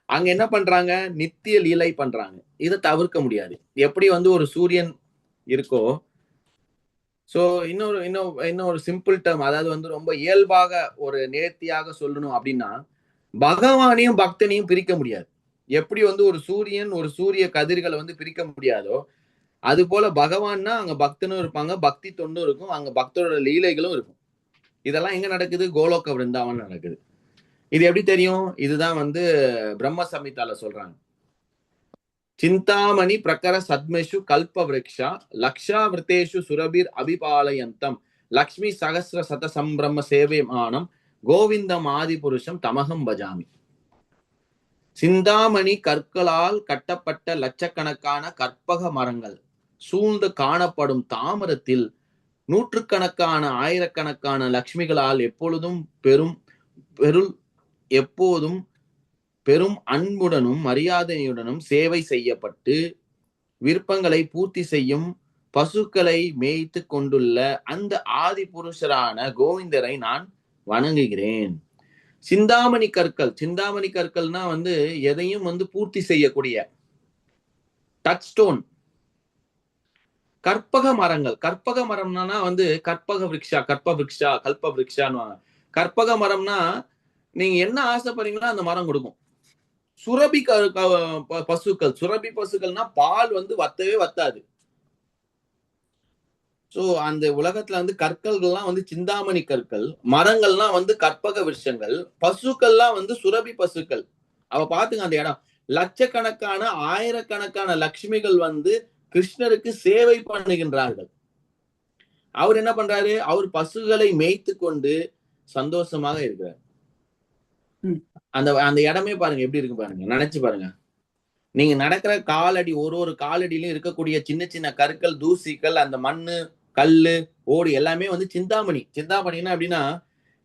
அங்க என்ன பண்றாங்க? நித்திய லீலை பண்றாங்க. இதை தவிர்க்க முடியாது. எப்படி ஒரு சூரியன் இருக்கோ, சோ இன்னொரு சிம்பிள் டேர்ம், அதாவது ரொம்ப இயல்பாக ஒரு நேர்த்தியாக சொல்லணும் அப்படின்னா பகவானையும் பக்தனையும் பிரிக்க முடியாது. எப்படி ஒரு சூரியன் ஒரு சூரிய கதிர்களை பிரிக்க முடியாதோ, அது போல பகவான்னா அங்க பக்தனும் இருப்பாங்க, பக்தி தொண்டும் இருக்கும், அங்க பக்தரோட லீலைகளும் இருக்கும். இதெல்லாம் எங்க நடக்குது? கோலோக விருந்தாவன் நடக்குது. இது எப்படி தெரியும்? இதுதான் பிரம்ம சம்ஹிதால சொல்றாங்க. சிந்தாமணி பிரகர சத்மேஷு கல்ப விரக்ஷா லக்ஷா விருத்தேஷு சுரபிர் அபிபாலயந்தம் லக்ஷ்மி சகஸ்ர சத சம்பிரம சேவைமானம் கோவிந்தம் ஆதி புருஷம் தமகம் பஜாமி. சிந்தாமணி கற்களால் கட்டப்பட்ட லட்சக்கணக்கான கற்பக மரங்கள் சூழ்ந்து காணப்படும் தாமரத்தில் நூற்றுக்கணக்கான ஆயிரக்கணக்கான லட்சுமிகளால் எப்போதும் பெரும் அன்புடனும் மரியாதையுடனும் சேவை செய்யப்பட்டு விருப்பங்களை பூர்த்தி செய்யும் பசுக்களை மேய்த்து கொண்டுள்ள அந்த ஆதி புருஷரான கோவிந்தரை நான் வணங்குகிறேன். சிந்தாமணி கற்கள்னா எதையும் பூர்த்தி செய்யக்கூடிய டச் ஸ்டோன். கற்பக மரம்னா கற்பக விருக்ஷா கல்ப விருக்ஷான்னு. கற்பக மரம்னா நீங்க என்ன ஆசைப்படுறீங்களோ அந்த மரம் கொடுக்கும். சுரபி பசுக்கள்னா பால் வத்தவே வத்தாது. சோ அந்த உலகத்துல கற்கள்லாம் சிந்தாமணி கற்கள், மரங்கள்லாம் கற்பக விருஷங்கள், பசுக்கள்லாம் சுரபி பசுக்கள். அவ பாத்துங்க அந்த இடம். லட்சக்கணக்கான ஆயிரக்கணக்கான லட்சுமிகள் கிருஷ்ணருக்கு சேவை பண்ணுகின்றார்கள். அவர் என்ன பண்றாரு? அவர் பசுகளை மேய்த்து கொண்டு சந்தோஷமாக இருக்கிறார். அந்த இடமே பாருங்க எப்படி இருக்கு பாருங்க, நினைச்சு பாருங்க. நீங்க நடக்கிற காலடி, ஒரு காலடியிலும் இருக்கக்கூடிய சின்ன சின்ன கற்கள், தூசிகள், அந்த மண்ணு, கல்லு, ஓடு எல்லாமே சிந்தாமணின்னா அப்படின்னா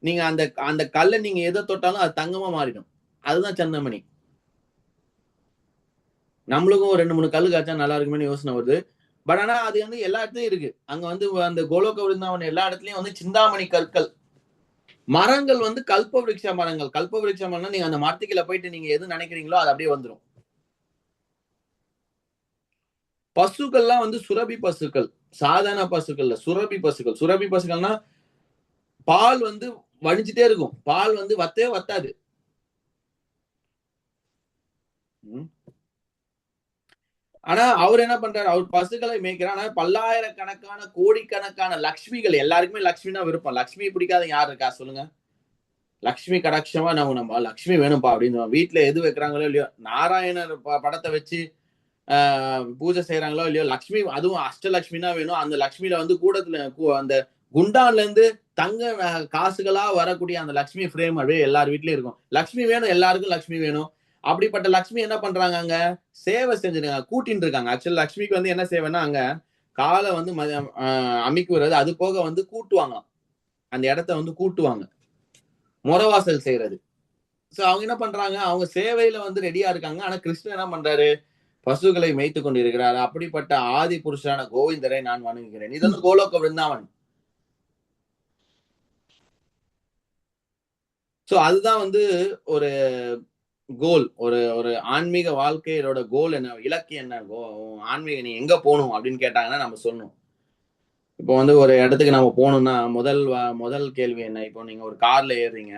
நீங்க அந்த கல்லை நீங்க எதை தொட்டாலும் அது தங்கமா மாறிடும். அதுதான் சந்தமணி. நம்மளுக்கும் 2-3 கல்லு காய்ச்சா நல்லா இருக்குமே யோசனை வருது. பட் ஆனா அது எல்லா இடத்துலயும் இருக்கு. அங்க அந்த கோலோக விருந்தாவன் எல்லா இடத்துலயும் சிந்தாமணி கற்கள். மரங்கள் கல்ப விருட்ச மரங்கள். கல்ப விருட்ச மரம்னா நீங்க அந்த மரத்துக்குள்ள போயிட்டு நீங்க எது நினைக்கிறீங்களோ அது அப்படியே வந்துடும். பசுக்கள்லாம் வந்து சுரபி பசுக்கள், சாதாரண பசுக்கள்ல சுரபி பசுக்கள். சுரபி பசுக்கள்னா பால் வந்து வடிஞ்சிட்டே இருக்கும், பால் வந்து வத்தவே வத்தாது. ஆனா அவர் என்ன பண்றாரு, அவர் பசுக்களை மேய்க்கிறார். ஆனா பல்லாயிரக்கணக்கான கோடிக்கணக்கான லக்ஷ்மிகள், எல்லாருக்குமே லக்ஷ்மினா விருப்பம். லக்ஷ்மி பிடிக்காத யார் இருக்கா சொல்லுங்க? லக்ஷ்மி கடாட்சமா நம்ம லக்ஷ்மி வேணும்பா அப்படின்னு வீட்டுல எது வைக்கிறாங்களோ இல்லையோ, நாராயணர் படத்தை வச்சு பூஜை செய்யறாங்களோ இல்லையோ, லக்ஷ்மி, அதுவும் அஷ்டலட்சுமினா வேணும். அந்த லக்ஷ்மியில வந்து கூடத்துல அந்த குண்டான்ல இருந்து தங்க காசுகளா வரக்கூடிய அந்த லக்ஷ்மி ஃப்ரேம் அப்படியே எல்லார் வீட்லயும் இருக்கும். லக்ஷ்மி வேணும், எல்லாருக்கும் லக்ஷ்மி வேணும். அப்படிப்பட்ட லக்ஷ்மி என்ன பண்றாங்க, அங்க சேவை செஞ்சிருக்காங்க, கூட்டின்னு இருக்காங்க. ஆக்சுவலி லக்ஷ்மிக்கு வந்து என்ன சேவைன்னா, அங்க காலை வந்து அமைக்கு வர்றது, அது போக வந்து கூட்டுவாங்க, அந்த இடத்த வந்து கூட்டுவாங்க, முறவாசல் செய்யறது. சோ அவங்க என்ன பண்றாங்க, அவங்க சேவையில வந்து ரெடியா இருக்காங்க. ஆனா கிருஷ்ணன் என்ன பண்றாரு, பசுகளை மேய்த்து கொண்டிருக்கிறார். அப்படிப்பட்ட ஆதி புருஷனான கோவிந்தரை நான் வணங்குகிறேன். இது வந்து கோலோக விருந்தாவன். சோ அதுதான் வந்து ஒரு கோல், ஒரு ஆன்மீக வாழ்க்கையோட கோல் என்ன, இலக்கு என்ன, ஆன்மீக நீ எங்க போகணும் அப்படின்னு கேட்டாங்கன்னா நம்ம சொல்லணும். இப்போ வந்து ஒரு இடத்துக்கு நம்ம போகணும்னா முதல் கேள்வி என்ன? இப்போ நீங்க ஒரு கார்ல ஏறுறீங்க,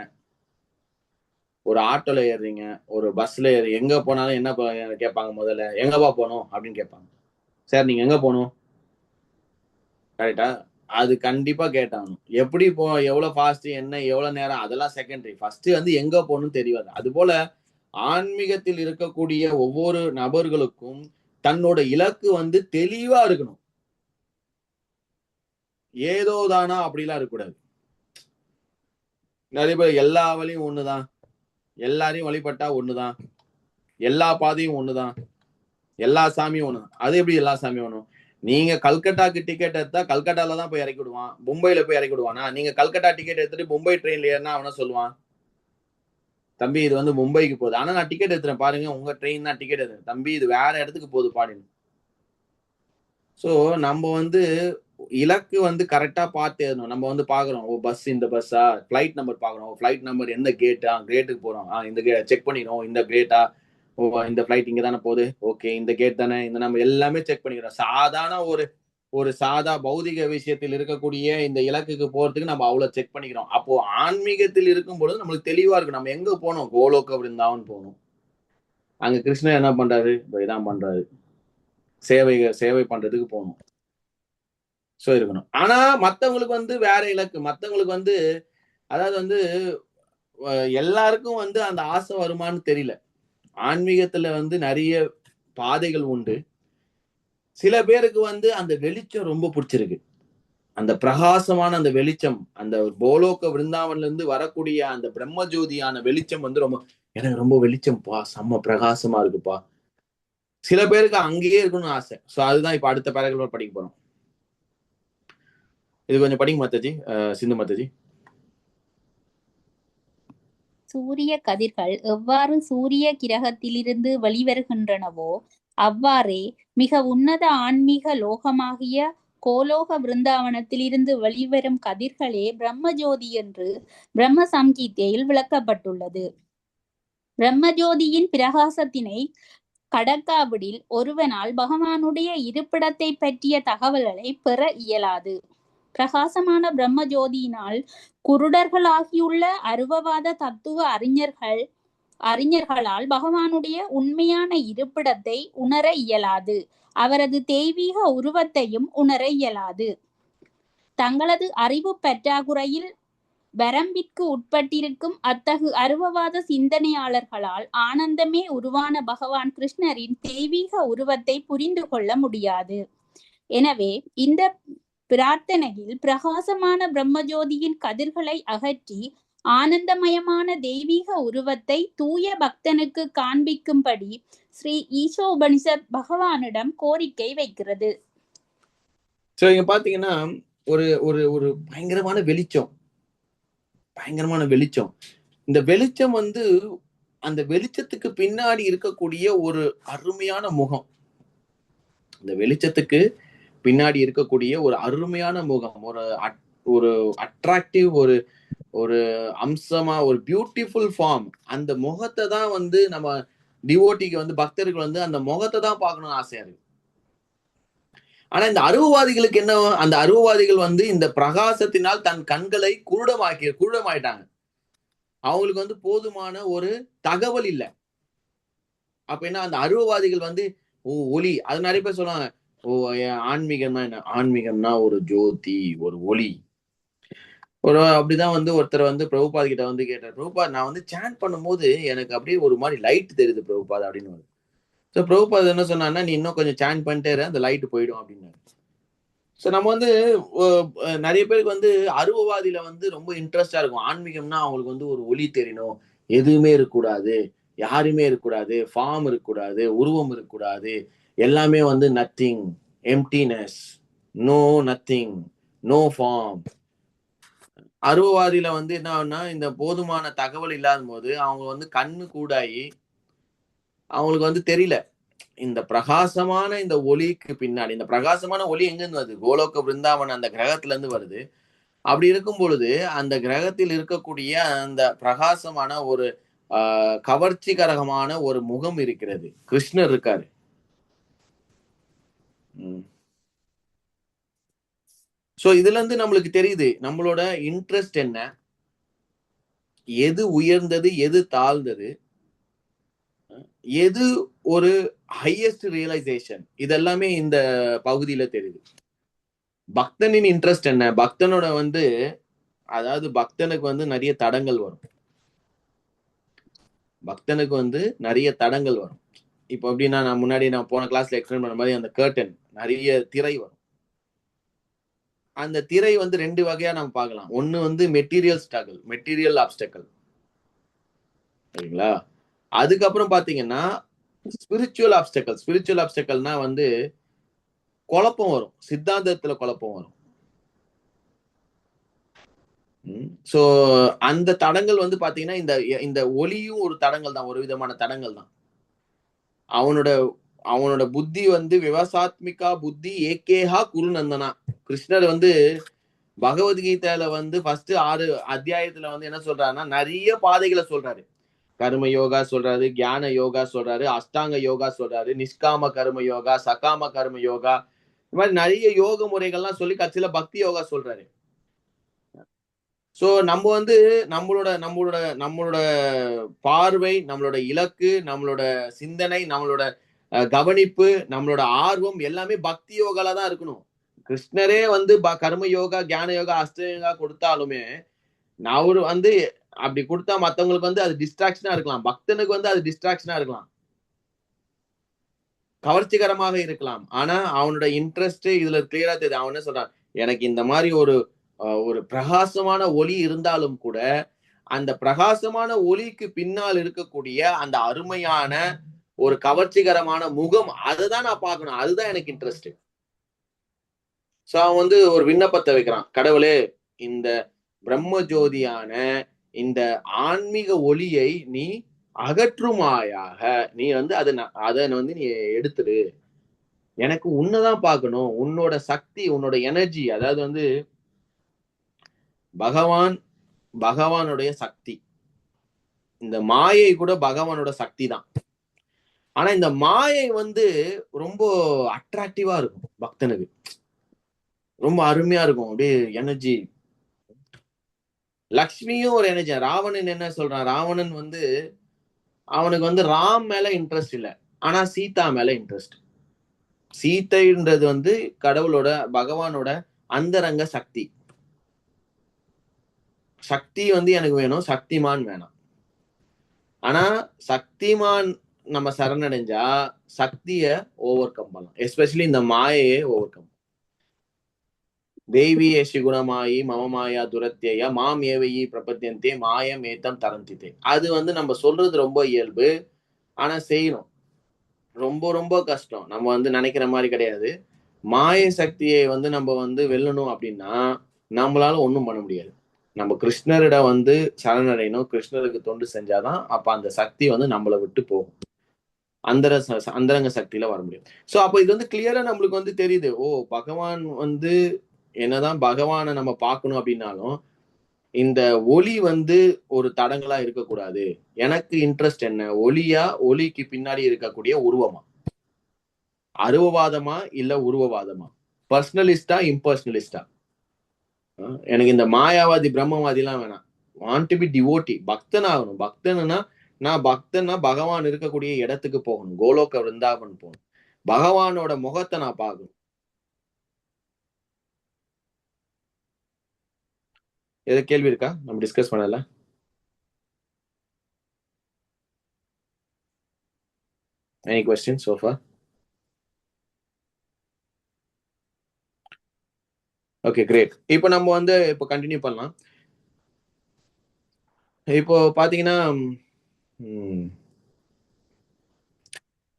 ஒரு ஆட்டோல ஏறுறீங்க, ஒரு பஸ்ல எங்க போனாலும் என்ன கேட்பாங்க, முதல்ல எங்கப்பா போகணும் அப்படின்னு கேட்பாங்க. சார் நீங்க எங்க போகணும், கரெக்டா? அது கண்டிப்பா கேட்டாகணும். எப்படி எவ்வளவு ஃபாஸ்ட், என்ன எவ்வளவு நேரம், அதெல்லாம் செகண்டரி. ஃபர்ஸ்ட் வந்து எங்க போகணும்னு தெரியாது. அது போல ஆன்மீகத்தில் இருக்கக்கூடிய ஒவ்வொரு நபர்களுக்கும் தன்னோட இலக்கு வந்து தெளிவா இருக்கணும். ஏதோ தானா அப்படிலாம் இருக்கக்கூடாது. நிறைய பேர் எல்லா வழியும் ஒண்ணுதான், எல்லாரையும் வழிபட்டா ஒண்ணுதான், எல்லா பாதையும் ஒண்ணுதான், எல்லா சாமியும் ஒண்ணுதான். அது எப்படி எல்லா சாமியும் ஒண்ணும்? நீங்க கல்கட்டாக்கு டிக்கெட் எடுத்தா கல்கட்டால தான் போய் இறக்கி விடுவான், மும்பைல போய் இறக்கி விடுவானா? நீங்க கல்கட்டா டிக்கெட் எடுத்துட்டு மும்பை ட்ரெயின்ல ஏறினா அவன சொல்லுவான், தம்பி இது வந்து மும்பைக்கு போகுது, ஆனா நான் டிக்கெட் எடுத்துறேன் பாருங்க, உங்க ட்ரெயின் தான் டிக்கெட் எடுத்துறேன் தம்பி, இது வேற இடத்துக்கு போகுது பாருங்க. சோ நம்ம வந்து இலக்கு வந்து கரெக்டா பார்த்து ஏறணும். நம்ம வந்து பாக்குறோம், ஓ பஸ் இந்த பஸ்ஸா, ஃபிளைட் நம்பர் பாக்குறோம், ஃபிளைட் நம்பர் எந்த கேட்டா, கேட்டுக்கு போறோம், இந்த செக் பண்ணிடுறோம், இந்த கேட்டா, ஓ இந்த ஃபிளைட் இங்க தானே போகுது, ஓகே இந்த கேட் தானே, இந்த நம்ம எல்லாமே செக் பண்ணிக்கிறோம். சாதாரண ஒரு சாதா பௌதிக விஷயத்தில் இருக்கக்கூடிய இந்த இலக்குக்கு போறதுக்கு நம்ம அவ்வளவு செக் பண்ணிக்கிறோம். அப்போ ஆன்மீகத்தில் இருக்கும் பொழுது நம்மளுக்கு தெளிவா இருக்கு, நம்ம எங்க போனோம், கோலோக விருந்தாவன் போகணும். அங்க கிருஷ்ணன் என்ன பண்றாரு, இதான் பண்றாரு, சேவை பண்றதுக்கு போகணும். சோ இருக்கணும். ஆனா மத்தவங்களுக்கு வந்து வேற இலக்கு, மத்தவங்களுக்கு வந்து, அதாவது வந்து எல்லாருக்கும் வந்து அந்த ஆசை வருமானு தெரியல. ஆன்மீகத்துல வந்து நிறைய பாதைகள் உண்டு. சில பேருக்கு வந்து அந்த வெளிச்சம் ரொம்ப பிடிச்சிருக்கு, அந்த பிரகாசமான அந்த வெளிச்சம், அந்த கோலோக விருந்தாவன்ல இருந்து வரக்கூடிய அந்த பிரம்ம ஜோதியான வெளிச்சம் வந்து ரொம்ப, எனக்கு ரொம்ப வெளிச்சம்பா, செம்ம பிரகாசமா இருக்குப்பா. சில பேருக்கு அங்கேயே இருக்கணும்னு ஆசை. சோ அதுதான் இப்ப அடுத்த பேராகிராஃப் படிக்க போறோம். இது கொஞ்சம் படிங்க மாதாஜி, சிந்து மாதாஜி. சூரிய கதிர்கள் எவ்வாறு சூரிய கிரகத்திலிருந்து வெளிவருகின்றனவோ அவ்வாறே மிக உன்னத ஆன்மீக லோகமாகிய கோலோக விருந்தாவனத்திலிருந்து வெளிவரும் கதிர்களே பிரம்மஜோதி என்று பிரம்ம சம்கீதையில் விளக்கப்பட்டுள்ளது. பிரம்மஜோதியின் பிரகாசத்தினை கடக்காவிடில் ஒருவனால் பகவானுடைய இருப்பிடத்தை பற்றிய தகவல்களை பெற இயலாது. பிரகாசமான பிரம்ம ஜோதியினால் குருடர்களாகியுள்ள அருவவாத தத்துவ அறிஞர்களால் பகவானுடைய உண்மையான இருப்பிடத்தை உணர இயலாது, அவரது தெய்வீக உருவத்தையும் உணர இயலாது. தங்களது அறிவு பற்றாக்குறையில் வரம்பிற்கு உட்பட்டிருக்கும் அத்தகு அருவவாத சிந்தனையாளர்களால் ஆனந்தமே உருவான பகவான் கிருஷ்ணரின் தெய்வீக உருவத்தை புரிந்து கொள்ள முடியாது. எனவே இந்த பிரார்த்தனையில் பிரகாசமான பிரம்மஜோதியின் கதிர்களை அகற்றி ஆனந்தமயமான தெய்வீக உருவத்தை தூய பக்தனுக்கு காண்பிக்கும்படி ஸ்ரீ ஈசோபனிஷத் பகவானிடம் கோரிக்கை வைக்கிறது. சோ இங்க பாத்தீங்கன்னா ஒரு ஒரு ஒரு பயங்கரமான வெளிச்சம், பயங்கரமான வெளிச்சம். இந்த வெளிச்சம் வந்து அந்த வெளிச்சத்துக்கு பின்னாடி இருக்கக்கூடிய ஒரு அருமையான முகம், இந்த வெளிச்சத்துக்கு பின்னாடி இருக்கக்கூடிய ஒரு அருமையான முகம், ஒரு அட்ராக்டிவ், ஒரு அம்சமா, ஒரு பியூட்டிஃபுல் ஃபார்ம். அந்த முகத்தை தான் வந்து நம்ம டிவோட்டிக்கு வந்து, பக்தர்கள் வந்து அந்த முகத்தை தான் பார்க்கணும்னு ஆசையா இருக்கு. ஆனா இந்த அருவவாதிகளுக்கு என்ன, அந்த அருவவாதிகள் வந்து இந்த பிரகாசத்தினால் தன் கண்களை குருடமாயிட்டாங்க. அவங்களுக்கு வந்து போதுமான ஒரு தகவல் இல்லை. அப்ப என்ன, அந்த அருவவாதிகள் வந்து ஒளி, அது நிறைய பேர் சொல்லுவாங்க, ஆன்மீகம்னா என்ன, ஆன்மீகம்னா ஒரு ஜோதி, ஒரு ஒளி. அப்படிதான் வந்து ஒருத்தர் வந்து பிரபுபாத் கிட்ட வந்து கேட்டார், பிரபுபாத் நான் வந்து சாண்ட் பண்ணும்போது எனக்கு அப்படியே ஒரு மாதிரி லைட் தெரியுது பிரபுபாத் அப்படின்னு. ஸோ பிரபுபாத் என்ன சொன்னான்னா, நீ இன்னும் கொஞ்சம் சாண்ட் பண்ணிட்டே இரு, அந்த லைட் போயிடும் அப்படின்னாரு. ஸோ நம்ம வந்து நிறைய பேருக்கு வந்து அருவவாதியில வந்து ரொம்ப இன்ட்ரெஸ்டா இருக்கும். ஆன்மீகம்னா அவங்களுக்கு வந்து ஒரு ஒளி தெரியணும், எதுவுமே இருக்கக்கூடாது, யாருமே இருக்கக்கூடாது, ஃபார்ம் இருக்கக்கூடாது, உருவம் இருக்கக்கூடாது, எல்லாமே வந்து nothing, emptiness, no nothing, no form. அருவவாதியில வந்து என்ன, இந்த போதுமான தகவல் இல்லாத போது அவங்க வந்து கண்ணு கூடாயி அவங்களுக்கு வந்து தெரியல இந்த பிரகாசமான இந்த ஒளிக்கு பின்னாடி. இந்த பிரகாசமான ஒளி எங்கிருந்து வருது, கோலோக பிருந்தாவன் அந்த கிரகத்துல இருந்து வருது. அப்படி இருக்கும் பொழுது அந்த கிரகத்தில் இருக்கக்கூடிய அந்த பிரகாசமான ஒரு கவர்ச்சிகரமான ஒரு முகம் இருக்கிறது, கிருஷ்ணர் இருக்காரு. சோ இதுல இருந்து நம்மளுக்கு தெரியுது நம்மளோட இன்ட்ரெஸ்ட் என்ன, எது உயர்ந்தது, எது தாழ்ந்தது, எது ஒரு ஹையஸ்ட் ரியலைசேஷன், இதெல்லாமே இந்த பகுதியில தெரியுது. பக்தனின் இன்ட்ரெஸ்ட் என்ன, பக்தனோட வந்து, அதாவது பக்தனுக்கு வந்து நிறைய தடங்கள் வரும். பக்தனுக்கு வந்து நிறைய தடங்கள் வரும். இப்போ எப்படின்னா, நான் போன கிளாஸ்ல எக்ஸ்பிளைன் பண்ண மாதிரி அந்த கர்டன், நிறைய திரை வரும். அந்த திரை வந்து ரெண்டு வகையா நம்ம பார்க்கலாம். ஒண்ணு வந்து மெட்டீரியல் ஸ்ட்ரகிள், மெட்டீரியல் ஆப்ஸ்டக்கிள், சரிங்களா? அதுக்கப்புறம் பாத்தீங்கன்னா ஸ்பிரிச்சுவல் ஆப்ஸ்டக்கிள். ஸ்பிரிச்சுவல் ஆப்ஸ்டக்கிள்னா வந்து குழப்பம் வரும், சித்தாந்தத்துல குழப்பம் வரும். சோ அந்த தடங்கள் வந்து பாத்தீங்கன்னா இந்த ஒளியும் ஒரு தடங்கள் தான், ஒரு விதமான தடங்கள் தான். அவனோட புத்தி வந்து விவசாத்மிகா புத்தி ஏகேஹா குருநந்தனா. கிருஷ்ணர் வந்து பகவத்கீதையில வந்து ஃபர்ஸ்ட் 6 அத்தியாயத்துல வந்து என்ன சொல்றாருன்னா, நிறைய பாதைகளை சொல்றாரு. கர்ம யோகா சொல்றாரு, ஞான யோகா சொல்றாரு, அஷ்டாங்க யோகா சொல்றாரு, நிஷ்காம கர்ம யோகா, சகாம கர்ம யோகா, இந்த மாதிரி நிறைய யோக முறைகள்லாம் சொல்லி கட்சியில பக்தி யோகா சொல்றாரு. சோ நம்ம வந்து நம்மளோட பார்வை, நம்மளோட இலக்கு, நம்மளோட சிந்தனை, நம்மளோட கவனிப்பு, நம்மளோட ஆர்வம் எல்லாமே பக்தி யோகால தான் இருக்கணும். கிருஷ்ணரே வந்து கர்ம யோகா, ஞான யோகா, அஷ்ட யோகா கொடுத்தாலுமே அவரு வந்து அப்படி கொடுத்தா மத்தவங்களுக்கு வந்து அது டிஸ்ட்ராக்ஷனா இருக்கலாம், பக்தனுக்கு வந்து அது டிஸ்ட்ராக்ஷனா இருக்கலாம், கவர்ச்சிகரமாக இருக்கலாம். ஆனா அவனோட இன்ட்ரெஸ்ட் இதுல கிளியரா தெரியுது. அவன் என்ன சொல்றான், எனக்கு இந்த மாதிரி ஒரு பிரகாசமான ஒளி இருந்தாலும் கூட அந்த பிரகாசமான ஒளிக்கு பின்னால் இருக்கக்கூடிய அந்த அருமையான ஒரு கவர்ச்சிகரமான முகம், அதுதான் நான் பார்க்கணும், அதுதான் எனக்கு இன்ட்ரெஸ்ட். சோ அவன் வந்து ஒரு விண்ணப்பத்தை வைக்கிறான், கடவுளே இந்த பிரம்ம ஜோதியான இந்த ஆன்மீக ஒளியை நீ அகற்றுமாயாக, நீ வந்து அதை வந்து நீ எடுத்துடு, எனக்கு உன்னதான் பார்க்கணும், உன்னோட சக்தி, உன்னோட எனர்ஜி. அதாவது வந்து பகவானுடைய சக்தி, இந்த மாயை கூட பகவானோட சக்தி தான். ஆனா இந்த மாயை வந்து ரொம்ப அட்ராக்டிவா இருக்கும் பக்தனுக்கு, ரொம்ப அருமையா இருக்கும், அப்படியே எனர்ஜி. லக்ஷ்மியும் ஒரு எனர்ஜி. ராவணன் என்ன சொல்றான், ராவணன் வந்து அவனுக்கு வந்து ராம் மேல இன்ட்ரெஸ்ட் இல்லை, ஆனா சீதா மேல இன்ட்ரெஸ்ட். சீதைன்றது வந்து கடவுளோட, பகவானோட அந்தரங்க சக்தி. சக்தி வந்து எனக்கு வேணும், சக்திமான் வேணாம். ஆனா சக்திமான் நம்ம சரணடைஞ்சா சக்திய ஓவர் கம் பண்ணலாம், எஸ்பெஷலி இந்த மாயையை ஓவர் கம். தேவி ஏஷி குணமாயி மமமாயா துரத்தியா மாம் ஏவையி பிரபத்தியந்தே மாயம் ஏத்தம் தரந்தித்தே. அது வந்து நம்ம சொல்றது ரொம்ப இயல்பு, ஆனா செய்யணும் ரொம்ப ரொம்ப கஷ்டம். நம்ம வந்து நினைக்கிற மாதிரி கிடையாது. மாய சக்தியை வந்து நம்ம வந்து வெல்லணும் அப்படின்னா நம்மளால ஒண்ணும் பண்ண முடியாது. நம்ம கிருஷ்ணரிட வந்து சரணடையணும், கிருஷ்ணருக்கு தொண்டு செஞ்சாதான் அப்ப அந்த சக்தி வந்து நம்மளை விட்டு போகும், அந்தரங்க சக்தியில வர முடியும். சோ அப்ப இது வந்து கிளியரா நம்மளுக்கு வந்து தெரியுது, பகவான் வந்து என்னதான் பகவானை நம்ம பார்க்கணும் அப்படின்னாலும் இந்த ஒளி வந்து ஒரு தடங்களா இருக்கக்கூடாது. எனக்கு இன்ட்ரெஸ்ட் என்ன, ஒளியா, ஒளிக்கு பின்னாடி இருக்கக்கூடிய உருவமா, அருவவாதமா இல்ல உருவவாதமா? பர்சனலிஸ்டா இம்பர்சனலிஸ்டா? எனக்கு இந்த மாயாவாதி பிரம்மவாதி எல்லாம் வேணாம். வாண்ட் டு பி டிவோட்டி, பக்தன் ஆகணும். பக்தன்னா நான் பக்தன்னா பகவான் இருக்கக்கூடிய இடத்துக்கு போகணும், கோலோக விருந்தாவன் போகணும், பகவானோட முகத்தை நான் பார்க்கணும். ஏதோ கேள்வி இருக்கா? நம்ம டிஸ்கஸ் பண்ணல. Any questions so far? Okay, great. இப்போ நம்ம வந்து இப்போ கண்டினியூ பண்ணலாம். இப்போ பாத்தீங்கன்னா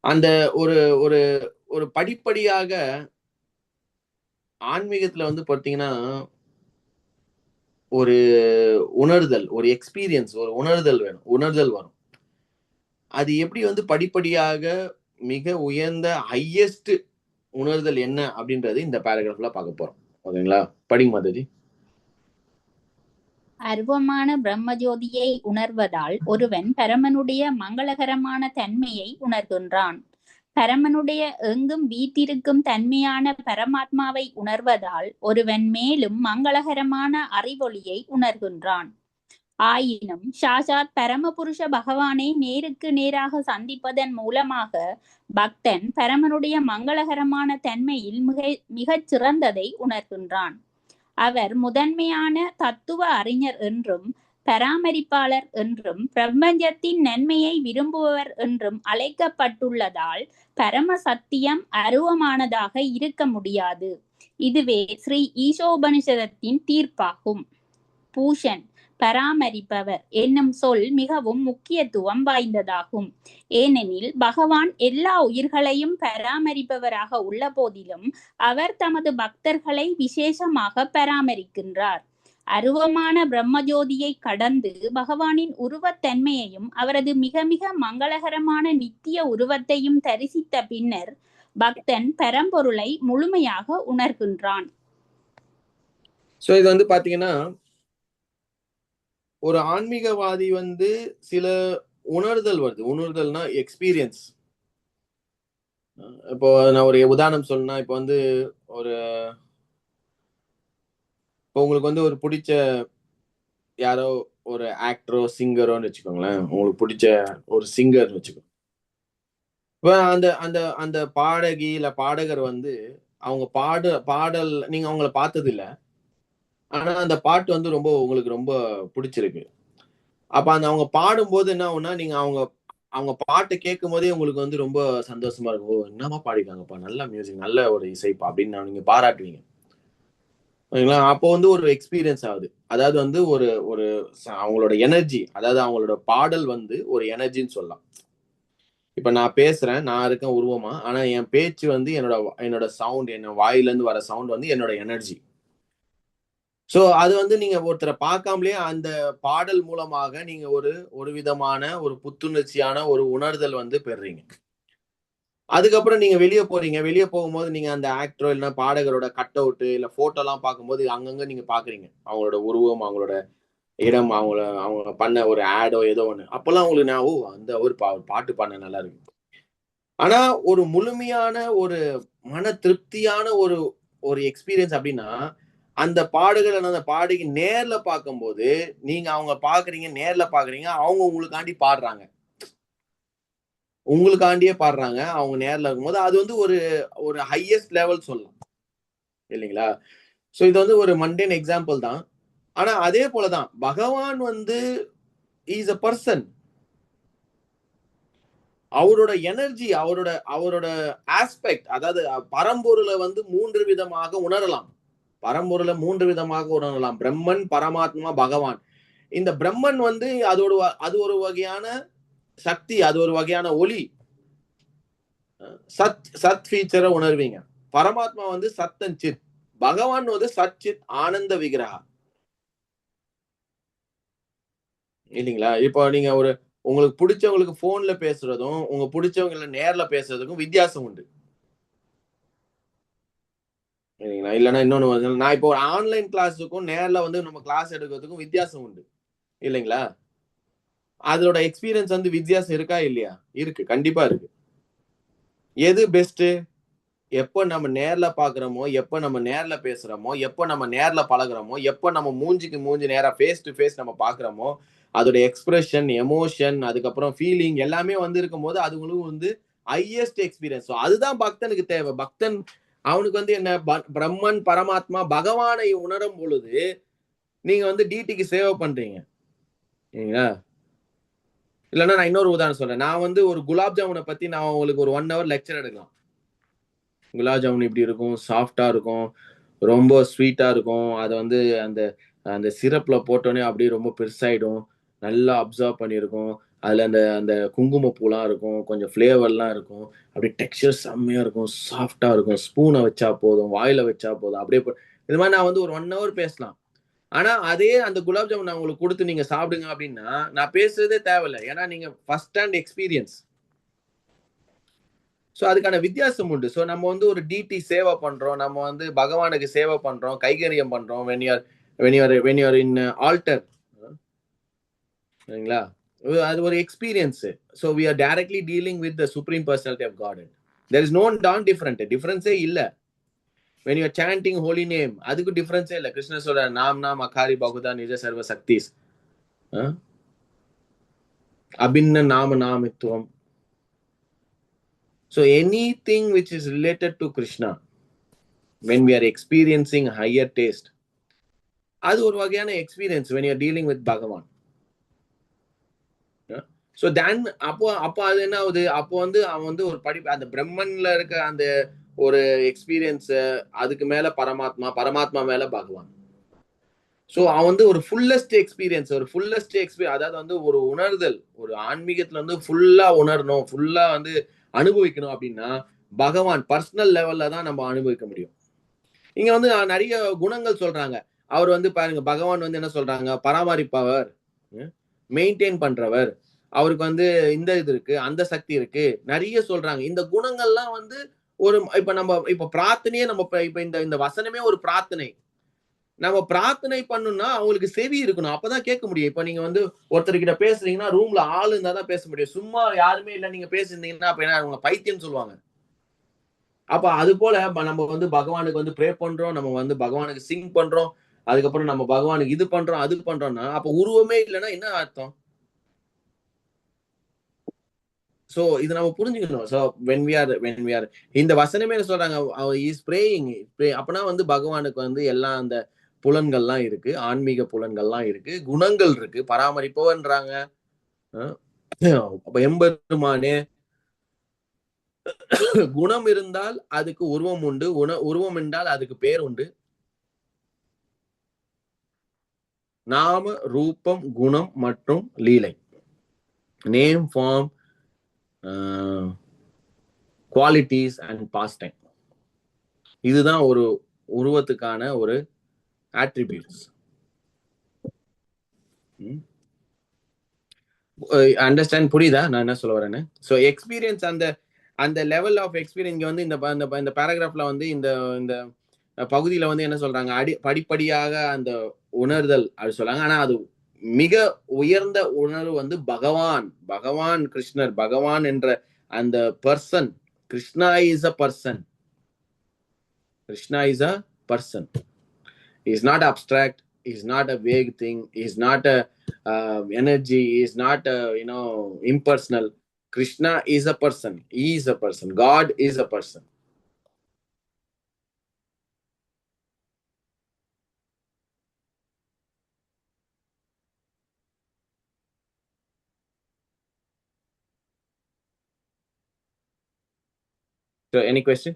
அந்த ஒரு ஒரு ஒரு படிப்படியாக ஆன்மீகத்துல வந்து பார்த்தீங்கன்னா ஒரு உணர்தல், ஒரு எக்ஸ்பீரியன்ஸ், ஒரு உணர்தல் வேணும், உணர்தல் வரும். அது எப்படி வந்து படிப்படியாக மிக உயர்ந்த ஹையஸ்ட் உணர்தல் என்ன அப்படின்றது இந்த பேராகிராஃப்ல பார்க்க போறோம். ஓகேங்களா? படிங்க மாதாஜி. அருவமான பிரம்மஜோதியை உணர்வதால் ஒருவன் பரமனுடைய மங்களகரமான தன்மையை உணர்கின்றான். பரமனுடைய எங்கும் வீற்றிருக்கும் தன்மையான பரமாத்மாவை உணர்வதால் ஒருவன் மேலும் மங்களகரமான அறிவொளியை உணர்கின்றான். ஆயினும் சாஷாத் பரமபுருஷ பகவானை நேருக்கு நேராக சந்திப்பதன் மூலமாக பக்தன் பரமனுடைய மங்களகரமான தன்மையில் மிகச் சிறந்ததை உணர்கின்றான். அவர் முதன்மையான தத்துவ அறிஞர் என்றும் பராமரிப்பாளர் என்றும் பிரபஞ்சத்தின் நன்மையை விரும்புபவர் என்றும் அழைக்கப்பட்டுள்ளதால் பரம சத்தியம் அருவமானதாக இருக்க முடியாது. இதுவே ஸ்ரீ ஈசோபனிஷதத்தின் தீர்ப்பாகும். பூஷன், பராமரிப்பவர் என்னும் சொல் மிகவும் முக்கியத்துவம் வாய்ந்ததாகும். ஏனெனில் பகவான் எல்லா உயிர்களையும் பராமரிப்பவராக உள்ள போதிலும் அவர் தமது பக்தர்களை விசேஷமாக பராமரிக்கின்றார். அருவமான பிரம்மஜோதியை கடந்து பகவானின் உருவத்தன்மையையும் அவரது மிக மிக மங்களகரமான நித்திய உருவத்தையும் தரிசித்த பின்னர் பக்தன் பரம்பொருளை முழுமையாக உணர்கின்றான். சோ இது வந்து பாத்தீங்கன்னா ஒரு ஆன்மீகவாதி வந்து சில உணர்தல் வருது. உணர்தல்னா எக்ஸ்பீரியன்ஸ். இப்போ நான் ஒரு உதாரணம் சொல்லணும்னா, இப்போ வந்து ஒரு இப்போ உங்களுக்கு வந்து ஒரு பிடிச்ச யாரோ ஒரு ஆக்டரோ சிங்கரோன்னு வச்சுக்கோங்களேன். உங்களுக்கு பிடிச்ச ஒரு சிங்கர் வச்சுக்கோங்க. இப்போ அந்த அந்த அந்த பாடகி இல்ல பாடகர் வந்து அவங்க பாடல் நீங்க அவங்கள பார்த்தது இல்லை, ஆனா அந்த பாட்டு வந்து ரொம்ப உங்களுக்கு ரொம்ப பிடிச்சிருக்கு. அப்ப அந்த அவங்க பாடும்போது என்ன ஆகும்னா, நீங்க அவங்க பாட்டு கேட்கும் போதே உங்களுக்கு வந்து ரொம்ப சந்தோஷமா இருக்கும். ஓ, என்னமா பாடிருக்காங்கப்பா, நல்ல மியூசிக், நல்ல ஒரு இசைப்பா அப்படின்னு நீங்க பாராட்டுவீங்க. ஓகேங்களா? அப்போ வந்து ஒரு எக்ஸ்பீரியன்ஸ் ஆகுது. அதாவது வந்து ஒரு ஒரு அவங்களோட எனர்ஜி, அதாவது அவங்களோட பாடல் வந்து ஒரு எனர்ஜின்னு சொல்லலாம். இப்ப நான் பேசுறேன், நான் இருக்கேன் உருவமா, ஆனா என் பேச்சு வந்து என்னோட சவுண்ட், என்ன வாயில இருந்து வர சவுண்ட் வந்து என்னோட எனர்ஜி. சோ அது வந்து நீங்க ஒருத்தரை பார்க்காமலே அந்த பாடல் மூலமாக நீங்க ஒரு விதமான ஒரு புத்துணர்ச்சியான ஒரு உணர்தல் வந்து பெறுறீங்க. அதுக்கப்புறம் நீங்க வெளியே போறீங்க. வெளியே போகும்போது நீங்க அந்த ஆக்டரோ இல்லைன்னா பாடகரோட கட் அவுட் இல்ல போட்டோ எல்லாம் பார்க்கும்போது அங்கங்க நீங்க பாக்குறீங்க அவங்களோட உருவம், அவங்களோட இடம், அவங்க பண்ண ஒரு ஆடோ ஏதோ ஒண்ணு. அப்பெல்லாம் உங்களுக்கு அந்த ஒரு பாட்டு பண்ண நல்லா இருக்கு. ஆனா ஒரு முழுமையான ஒரு மன திருப்தியான ஒரு ஒரு எக்ஸ்பீரியன்ஸ் அப்படின்னா அந்த பாடுகள் அந்த பாடகி நேர்ல பார்க்கும்போது நீங்க அவங்க பாக்குறீங்க, நேர்ல பாக்குறீங்க, அவங்க உங்களுக்காண்டியே பாடுறாங்க அவங்க நேர்ல இருக்கும்போது. அது வந்து ஒரு ஹையஸ்ட் லெவல் சொல்லலாம் இல்லைங்களா? சோ இது வந்து ஒரு மண்டேன் எக்ஸாம்பிள் தான். ஆனா அதே போலதான் பகவான் வந்து இஸ் a பர்சன். அவரோட எனர்ஜி, அவரோட ஆஸ்பெக்ட், அதாவது பரம்பொருளை வந்து 3 விதமாக உணரலாம். பரம்பொருளை 3 விதமாக உணரலாம். பிரம்மன், பரமாத்மா, பகவான். இந்த பிரம்மன் வந்து அது ஒரு வகையான சக்தி, அது ஒரு வகையான ஒளி, சத் ஃபீச்சரை உணர்வீங்க. பரமாத்மா வந்து சத்தன் சித், பகவான் வந்து சச்சித் ஆனந்த விக்கிரகா இல்லைங்களா? இப்போ நீங்க உங்களுக்கு பிடிச்சவங்களுக்கு போன்ல பேசுறதும் உங்க பிடிச்சவங்களை நேர்ல பேசுறதுக்கும் வித்தியாசம் உண்டு இல்லைங்களா? இல்லைன்னா இன்னொன்னு, நான் இப்போ ஒரு ஆன்லைன் கிளாஸுக்கும் நேர்ல வந்து நம்ம கிளாஸ் எடுக்கிறதுக்கும் வித்தியாசம் உண்டு இல்லைங்களா? அதோட எக்ஸ்பீரியன்ஸ் வந்து வித்தியாசம் இருக்கா இல்லையா? இருக்கு, கண்டிப்பா இருக்கு. எது பெஸ்ட்? எப்போ நம்ம நேர்ல பாக்குறோமோ, எப்போ நம்ம நேர்ல பேசுறோமோ, எப்போ நம்ம நேர்ல பழகுறோமோ, எப்போ நம்ம மூஞ்சிக்கு மூஞ்சி நேரா ஃபேஸ் டு ஃபேஸ் நம்ம பாக்குறோமோ, அதோட எக்ஸ்பிரஷன், எமோஷன், அதுக்கப்புறம் ஃபீலிங் எல்லாமே வந்து இருக்கும்போது அதுங்களுக்கு வந்து ஹையஸ்ட் எக்ஸ்பீரியன்ஸ். ஸோ அதுதான் பக்தனுக்கு தேவை. பக்தன் அவனுக்கு வந்து என்ன, பிரம்மன், பரமாத்மா, பகவானை உணரும் பொழுது நீங்க வந்து டிடிக்கு சேவை பண்றீங்க. சரிங்களா? இல்லைன்னா நான் இன்னொரு உதாரணம் சொல்றேன். நான் வந்து ஒரு குலாப் ஜாமுனை பத்தி நான் உங்களுக்கு ஒரு 1 hour லெக்சர் எடுக்கலாம். குலாப் ஜாமுன் இப்படி இருக்கும், சாஃப்டா இருக்கும், ரொம்ப ஸ்வீட்டா இருக்கும். அதை வந்து அந்த அந்த சிரப்ல போட்டோன்னே அப்படியே ரொம்ப பெருசாயிடும். நல்லா அப்சர்வ் பண்ணியிருக்கும். அதுல அந்த அந்த குங்குமப்பூலாம் இருக்கும், கொஞ்சம் ஃப்ளேவர்லாம் இருக்கும். அப்படியே டெக்ஸ்சர் செம்மையா இருக்கும், சாஃப்டா இருக்கும். ஸ்பூனை வச்சா போதும், வாயில வச்சா போதும், அப்படியே இது மாதிரி நான் வந்து ஒரு 1 hour பேசலாம். ஆனா அதே அந்த குலாப் ஜாமுன் நான் உங்களுக்கு கொடுத்து நீங்க சாப்பிடுங்க அப்படின்னா நான் பேசுறதே தேவையில்லை. ஏன்னா நீங்க ஃபர்ஸ்ட் ஹேண்ட் எக்ஸ்பீரியன்ஸ். ஸோ அதுக்கான வித்தியாசம் உண்டு. ஸோ நம்ம வந்து ஒரு டிடி சேவை பண்றோம், நம்ம வந்து பகவானுக்கு சேவை பண்றோம், கைகரியம் பண்றோம். when you are in altar, சரிங்களா? அது ஒரு experience. So we are directly dealing with the supreme personality of God. There is no டிஃபரன்ஸே இல்ல. when you are chanting holy name, அதுக்கு டிஃபரன்ஸே இல்ல. கிருஷ்ணர் சொல்ற நாம் அகாரி பகுதா நிஜ சர்வ Sakthi's, அபின்ன நாமித்துவம். So anything which is related to Krishna, when we are experiencing higher taste, அது ஒரு வகையான experience when you are dealing with Bhagavan. So then அப்போ அது என்ன ஆகுது, அப்போ வந்து அவன் வந்து ஒரு அந்த பிரம்மன்ல இருக்க அந்த ஒரு எக்ஸ்பீரியன்ஸ், அதுக்கு மேல பரமாத்மா மேல பகவான். ஸோ அவன் வந்து ஒரு ஃபுல்லஸ்ட் எக்ஸ்பீரியன்ஸ், அதாவது வந்து ஒரு உணர்தல், ஒரு ஆன்மீகத்துல வந்து ஃபுல்லா உணரணும், ஃபுல்லா வந்து அனுபவிக்கணும் அப்படின்னா பகவான் பர்சனல் லெவல்ல தான் நம்ம அனுபவிக்க முடியும். இங்க வந்து நிறைய குணங்கள் சொல்றாங்க. அவர் வந்து பாருங்க, பகவான் வந்து என்ன சொல்றாங்க, பராமரிப்பவர், மெயின்டைன் பண்றவர், அவருக்கு வந்து இந்த இது இருக்கு, அந்த சக்தி இருக்கு, நிறைய சொல்றாங்க. இந்த குணங்கள்லாம் வந்து ஒரு இப்ப பிரார்த்தனையே நம்ம இப்ப இந்த வசனமே ஒரு பிரார்த்தனை. நம்ம பிரார்த்தனை பண்ணணும்னா அவங்களுக்கு செவி இருக்கணும், அப்பதான் கேட்க முடியும். இப்ப நீங்க வந்து ஒருத்தர்கிட்ட பேசுறீங்கன்னா ரூம்ல ஆளு இருந்தா தான் பேச முடியும். சும்மா யாருமே இல்ல நீங்க பேசிருந்தீங்கன்னா அப்ப என்ன, அவங்க பைத்தியம் சொல்லுவாங்க. அப்ப அது போல நம்ம வந்து பகவானுக்கு வந்து ப்ரே பண்றோம், நம்ம வந்து பகவானுக்கு சிங் பண்றோம், அதுக்கப்புறம் நம்ம பகவானுக்கு இது பண்றோம் அது பண்றோம்னா அப்ப உருவமே இல்லைன்னா என்ன அர்த்தம்? சோ இது நம்ம புரிஞ்சுக்கணும். சோ when we are இந்த வசனமே என்ன சொல்றாங்க, is praying, அப்பனா வந்து பகவானுக்கு வந்து எல்லாம் அந்த புலன்கள்லாம் இருக்கு, ஆன்மீக புலன்கள்லாம் இருக்கு, குணங்கள் இருக்கு, பராமரிப்பவன்றாங்க. அப்ப எம்பெருமானே, குணம் இருந்தால் அதுக்கு உருவம் உண்டு, உருவம் என்றால் அதுக்கு பேர் உண்டு. நாம, ரூபம், குணம் மற்றும் லீலை, name, form, qualities and pastime. இதுதான் ஒரு உருவத்துக்கான ஒரு attributes. அண்டர்ஸ்டாண்ட், புரியுதா நான் என்ன சொல்ல வரேன்னு? ஸோ எக்ஸ்பீரியன்ஸ், அந்த லெவல் ஆஃப் எக்ஸ்பீரியன்ஸ் இங்க வந்து இந்த பேராகிராஃப்ல வந்து இந்த பகுதியில வந்து என்ன சொல்றாங்க, படிப்படியாக அந்த உணர்தல் அப்படி சொல்றாங்க. ஆனா அது மிக உயர்ந்த உணர்வு வந்து பகவான் கிருஷ்ணர், பகவான் என்ற அந்த person. Krishna is a person. He is not abstract, he is not a vague thing, he is not a energy, he is not a, impersonal. Krishna is a person, he is a person, God is a person. So any question?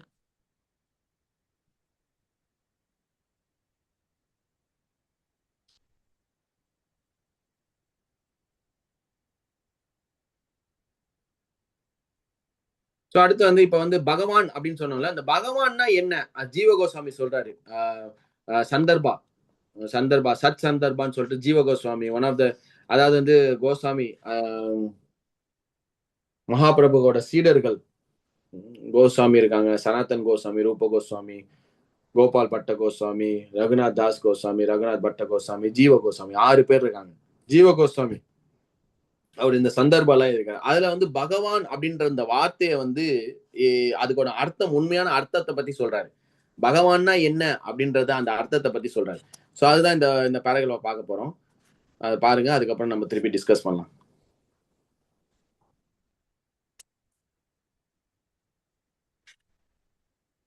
So அடுத்து வந்து இப்ப வந்து பகவான் அப்படின்னு சொன்னோம்ல, அந்த பகவான்னா என்ன? ஜீவ கோஸ்வாமி சொல்றாரு, சந்தர்பா சத் சந்தர்பான்னு சொல்லிட்டு ஜீவ கோஸ்வாமி ஒன் ஆஃப் த, அதாவது வந்து கோஸ்வாமி மகாபிரபுவோட சீடர்கள் கோஸ்வாமி இருக்காங்க. சனாதன் கோஸ்வாமி, ரூப கோஸ்வாமி, கோபால் பட்ட கோஸ்வாமி, ரகுநாத் தாஸ் கோஸ்வாமி, ரகுநாத் பட்ட கோஸ்வாமி, ஜீவ கோஸ்வாமி, 6 பேர் இருக்காங்க. ஜீவ கோஸ்வாமி அவர் இந்த சந்தர்ப்பம்லாம் இருக்காரு. அதுல வந்து பகவான் அப்படின்ற இந்த வார்த்தையை வந்து அதுக்கோட அர்த்தம், உண்மையான அர்த்தத்தை பத்தி சொல்றாரு. பகவான்னா என்ன அப்படின்றத அந்த அர்த்தத்தை பத்தி சொல்றாரு. ஸோ அதுதான் இந்த பேராகிராஃபை பார்க்க போறோம். அதை பாருங்க, அதுக்கப்புறம் நம்ம திருப்பி டிஸ்கஸ் பண்ணலாம்.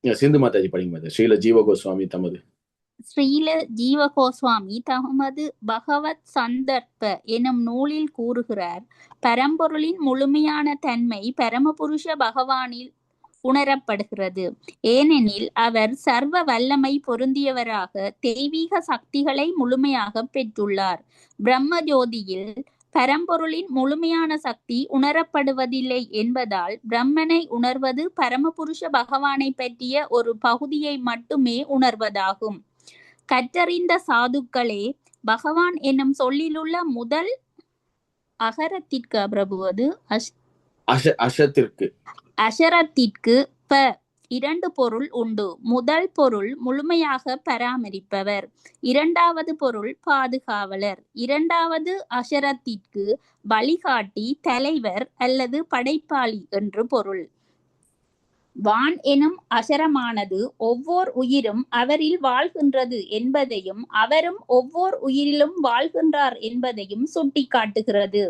சிந்து மாதாஜி படிங்க மாதா. ஸ்ரீல ஜீவ கோஸ்வாமி தமது ஸ்ரீல ஜீவ கோஸ்வாமி தமது பகவத் சந்தர்ப்ப எனும் நூலில் கூறுகிறார், பரம்பொருளின் முழுமையான தன்மை பரமபுருஷ பகவானில் உணரப்படுகிறது. ஏனெனில் அவர் சர்வ வல்லமை பொருந்தியவராக தெய்வீக சக்திகளை முழுமையாக பெற்றுள்ளார். பிரம்ம ஜோதியில் பரம்பொருளின் முழுமையான சக்தி உணரப்படுவதில்லை என்பதால் பிரம்மனை உணர்வது பரமபுருஷ பகவானை பற்றிய ஒரு பகுதியை மட்டுமே உணர்வதாகும். கற்றறிந்த சாதுக்களே, பகவான் என்னும் சொல்லிலுள்ள முதல் அகரத்திற்கு பிரபுவது அஷரத்திற்கு ப இரண்டு பொருள் உண்டு. முதல் பொருள் முழுமையாக பராமரிப்பவர், இரண்டாவது பொருள் பாதுகாவலர். இரண்டாவது அஷரத்திற்கு வழிகாட்டி, தலைவர் அல்லது படைப்பாளி என்று பொருள். வான் எனும் அசரமானது ஒவ்வொரு உயிரும் அவரில் வாழ்கின்றது என்பதையும் அவரும் ஒவ்வொரு உயிரிலும் வாழ்கின்றார் என்பதையும் சுட்டி காட்டுகிறது.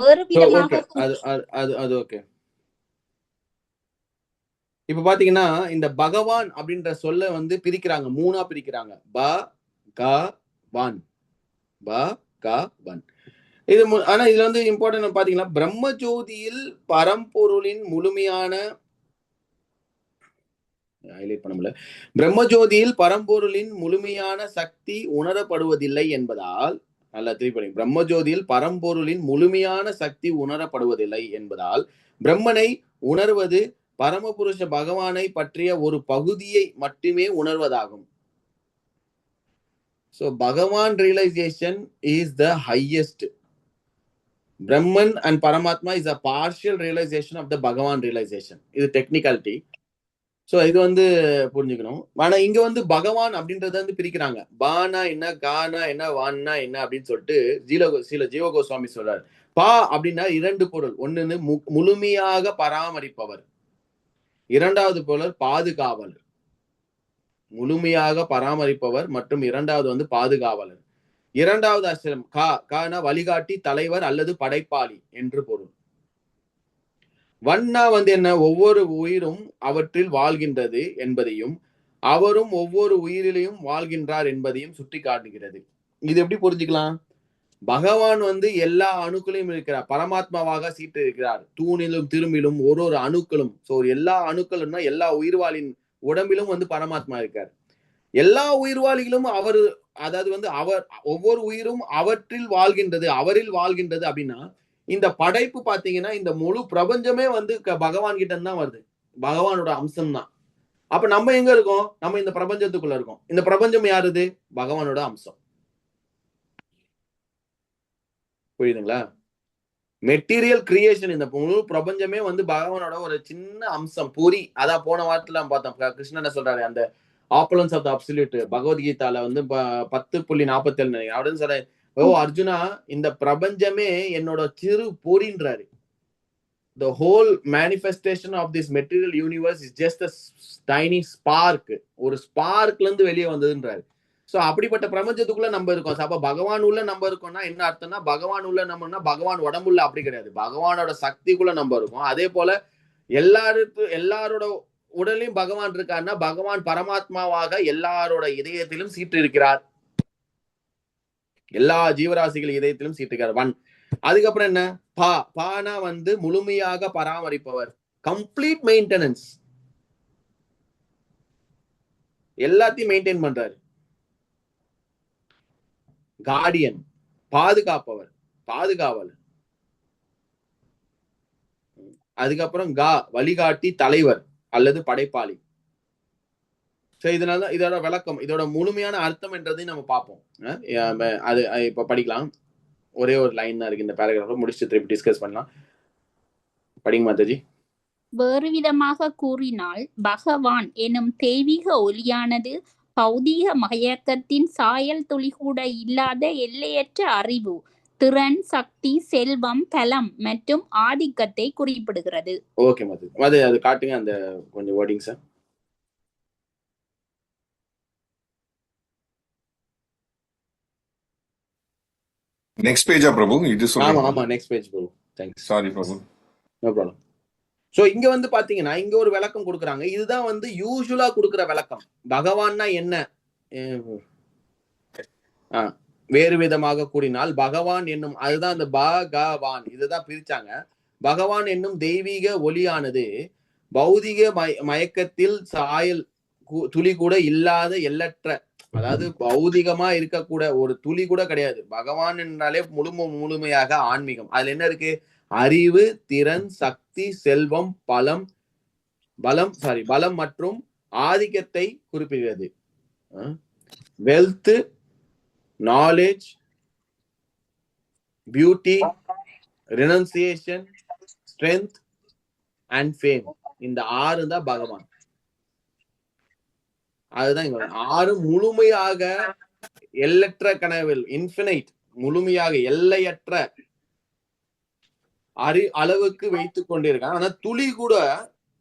வேறு விதமாக இப்ப பாத்தீங்கன்னா இந்த பகவான் அப்படின்ற சொல்ல வந்து பிரிக்கிறாங்க, மூணா பிரிக்கிறாங்க. ப க வான், ப க வான். இது ஆனா இதுல வந்து இம்பார்ட்டன்ட் பாத்தீங்கன்னா, பிரம்ம ஜோதியில் பரம்பொருளின் முழுமையான ஹைலைட் பண்ண முடியல. பிரம்மஜோதியில் பரம்பொருளின் முழுமையான சக்தி உணரப்படுவதில்லை என்பதால், நல்லா திருப்பி, பிரம்மஜோதியில் பரம்பொருளின் முழுமையான சக்தி உணரப்படுவதில்லை என்பதால் பிரம்மனை உணர்வது பரமபுருஷ பகவானை பற்றிய ஒரு பகுதியை மட்டுமே உணர்வதாகும். So Bhagavan realization is the highest. Brahman and Paramatma is a partial realization of the Bhagavan realization. இது டெக்னிக்காலிட்டி. ஸோ இது வந்து புரிஞ்சுக்கணும். ஆனா இங்க வந்து பகவான் அப்படின்றத வந்து பிரிக்கிறாங்க. பானா என்ன, கானா என்ன, வான்னா என்ன அப்படின்னு சொல்லிட்டு சில ஜீவ கோஸ்வாமி சொல்றாரு. பா அப்படின்னா இரண்டு பொருள். ஒன்னு முழுமையாக பராமரிப்பவர், இரண்டாவது பொருள் பாதுகாவலர். முழுமையாக பராமரிப்பவர் மற்றும் இரண்டாவது வந்து பாதுகாவலர். இரண்டாவது அச்சரம் கானா வழிகாட்டி, தலைவர் அல்லது படைப்பாளி என்று பொருள். வண்ணா வந்து என்ன, ஒவ்வொரு உயிரும் அவற்றில் வாழ்கின்றது என்பதையும் அவரும் ஒவ்வொரு உயிரிலையும் வாழ்கின்றார் என்பதையும் சுட்டி காட்டுகிறது. இது எப்படி புரிஞ்சுக்கலாம்? பகவான் வந்து எல்லா அணுக்களையும் இருக்கிறார், பரமாத்மாவாக சீட்டு இருக்கிறார். தூணிலும் திரும்பிலும் ஒரு அணுக்களும், ஸோ எல்லா அணுக்களும்னா எல்லா உயிர்வாளின் உடம்பிலும் வந்து பரமாத்மா இருக்கார். எல்லா உயிர்வாளிகளும் அவர், அதாவது வந்து அவர் ஒவ்வொரு உயிரும் அவற்றில் வாழ்கின்றது, அவரில் வாழ்கின்றது அப்படின்னா இந்த படைப்பு பாத்தீங்கன்னா இந்த முழு பிரபஞ்சமே வந்து பகவான் கிட்ட தான் வருது, பகவானோட அம்சம் தான். அப்ப நம்ம எங்க இருக்கோம்? நம்ம இந்த பிரபஞ்சத்துக்குள்ள இருக்கோம். இந்த பிரபஞ்சம் யாருது? பகவானோட அம்சம். புரியுதுங்களா? மெட்டீரியல் கிரியேஷன், இந்த முழு பிரபஞ்சமே வந்து பகவானோட ஒரு சின்ன அம்சம். பூரி, அதான் போன வாரத்துல பார்த்தோம். கிருஷ்ணன் என்ன சொல்றாரு, அந்த ஆப்பலன்ஸ் ஆஃப் த அப்சல்யூட் பகவத்கீதால வந்து 10.47 அப்படின்னு சொல்ற. ஓ அர்ஜுனா, இந்த பிரபஞ்சமே என்னோட சிறு பொறின்றாரு. The whole manifestation of this material universe is just a tiny spark. ஒரு ஸ்பார்க்ல இருந்து வெளியே வந்ததுன்றாரு. சோ அப்படிப்பட்ட பிரபஞ்சத்துக்குள்ள நம்ம இருக்கோம். அப்ப பகவான் உள்ள நம்ம இருக்கோம்னா என்ன அர்த்தம்னா, பகவான் உள்ள நம்மனா பகவான் உடம்புள்ள அப்படி கிடையாது, பகவானோட சக்திக்குள்ள நம்ம இருக்கோம். அதே போல எல்லாரோட உடலையும் பகவான் இருக்காருன்னா பகவான் பரமாத்மாவாக எல்லாரோட இதயத்திலும் சீட்டு இருக்கிறார், எல்லா ஜீவராசிகள் இதயத்திலும் சீட்டுகிறார். ஒன். அதுக்கப்புறம் என்ன, பானா வந்து முழுமையாக பராமரிப்பவர், கம்ப்ளீட் மெயின்டெனன்ஸ், எல்லாத்தையும் மெயின்டைன் பண்றாரு. கார்டியன், பாதுகாப்பவர், பாதுகாவலர். அதுக்கப்புறம் வழிகாட்டி, தலைவர் அல்லது படைப்பாளி. இதனால இதோட விளக்கம், இதோட முழுமையான அர்த்தம் என்றதையும் நம்ம பார்ப்போம். அது இப்ப படிக்கலாம். ஒரே ஒரு லைன் தான் இருக்கு இந்த பேராகிராஃப், முடிச்சு திருப்பி டிஸ்கஸ் பண்ணலாம். படிங்க மாதாஜி. வேறு விதமாக கூறினால், பகவான் எனும் தெய்வீக ஒளியானது பௌதீக மயக்கத்தின் சாயல் துளி கூட இல்லாத எல்லையற்ற அறிவு, திறன், சக்தி, செல்வம், பலம் மற்றும் ஆதிக்கத்தை குறிப்பிடுகிறது. ஓகே மது அது காட்டுங்க அந்த கொஞ்சம் வேர்டிங் சார். நெக்ஸ்ட் பேஜா பிரபு? இது சொல்லுங்க. ஆமா next page Prabhu. Thanks. Sorry Prabhu. No problem. So இங்க வந்து பாத்தீங்கன்னா இங்க ஒரு விளக்கம் கொடுக்குறாங்க. இதுதான் வந்து யூசுவலா கொடுக்குற விளக்கம். பகவான்னா என்ன? வேறு விதமாக கூறினால் பகவான் என்னும், அதுதான் அந்த பகவான், இதுதான் பிரிச்சாங்க. பகவான் என்னும் தெய்வீக ஒளியானது பௌதிக மயக்கத்தில் சாயல் துளி கூட இல்லாத எல்லற்ற, அதாவது பௌதிகமா இருக்கக்கூட ஒரு துளி கூட கிடையாது. பகவான் என்றாலே முழுமையாக ஆன்மீகம். அதுல என்ன இருக்கு? அறிவு, திறன், சக்தி, செல்வம், பலம் மற்றும் ஆதிக்கத்தை குறிப்பிடுகிறது. Wealth, knowledge, beauty, renunciation, strength and fame. இந்த 6 தான் பகவான். அதுதான் இங்க 6 முழுமையாக எல்லற்ற கனவில், இன்ஃபினைட், முழுமையாக எல்லையற்ற அளவுக்கு வைத்துக் கொண்டிருக்காங்க. ஆனா துளி கூட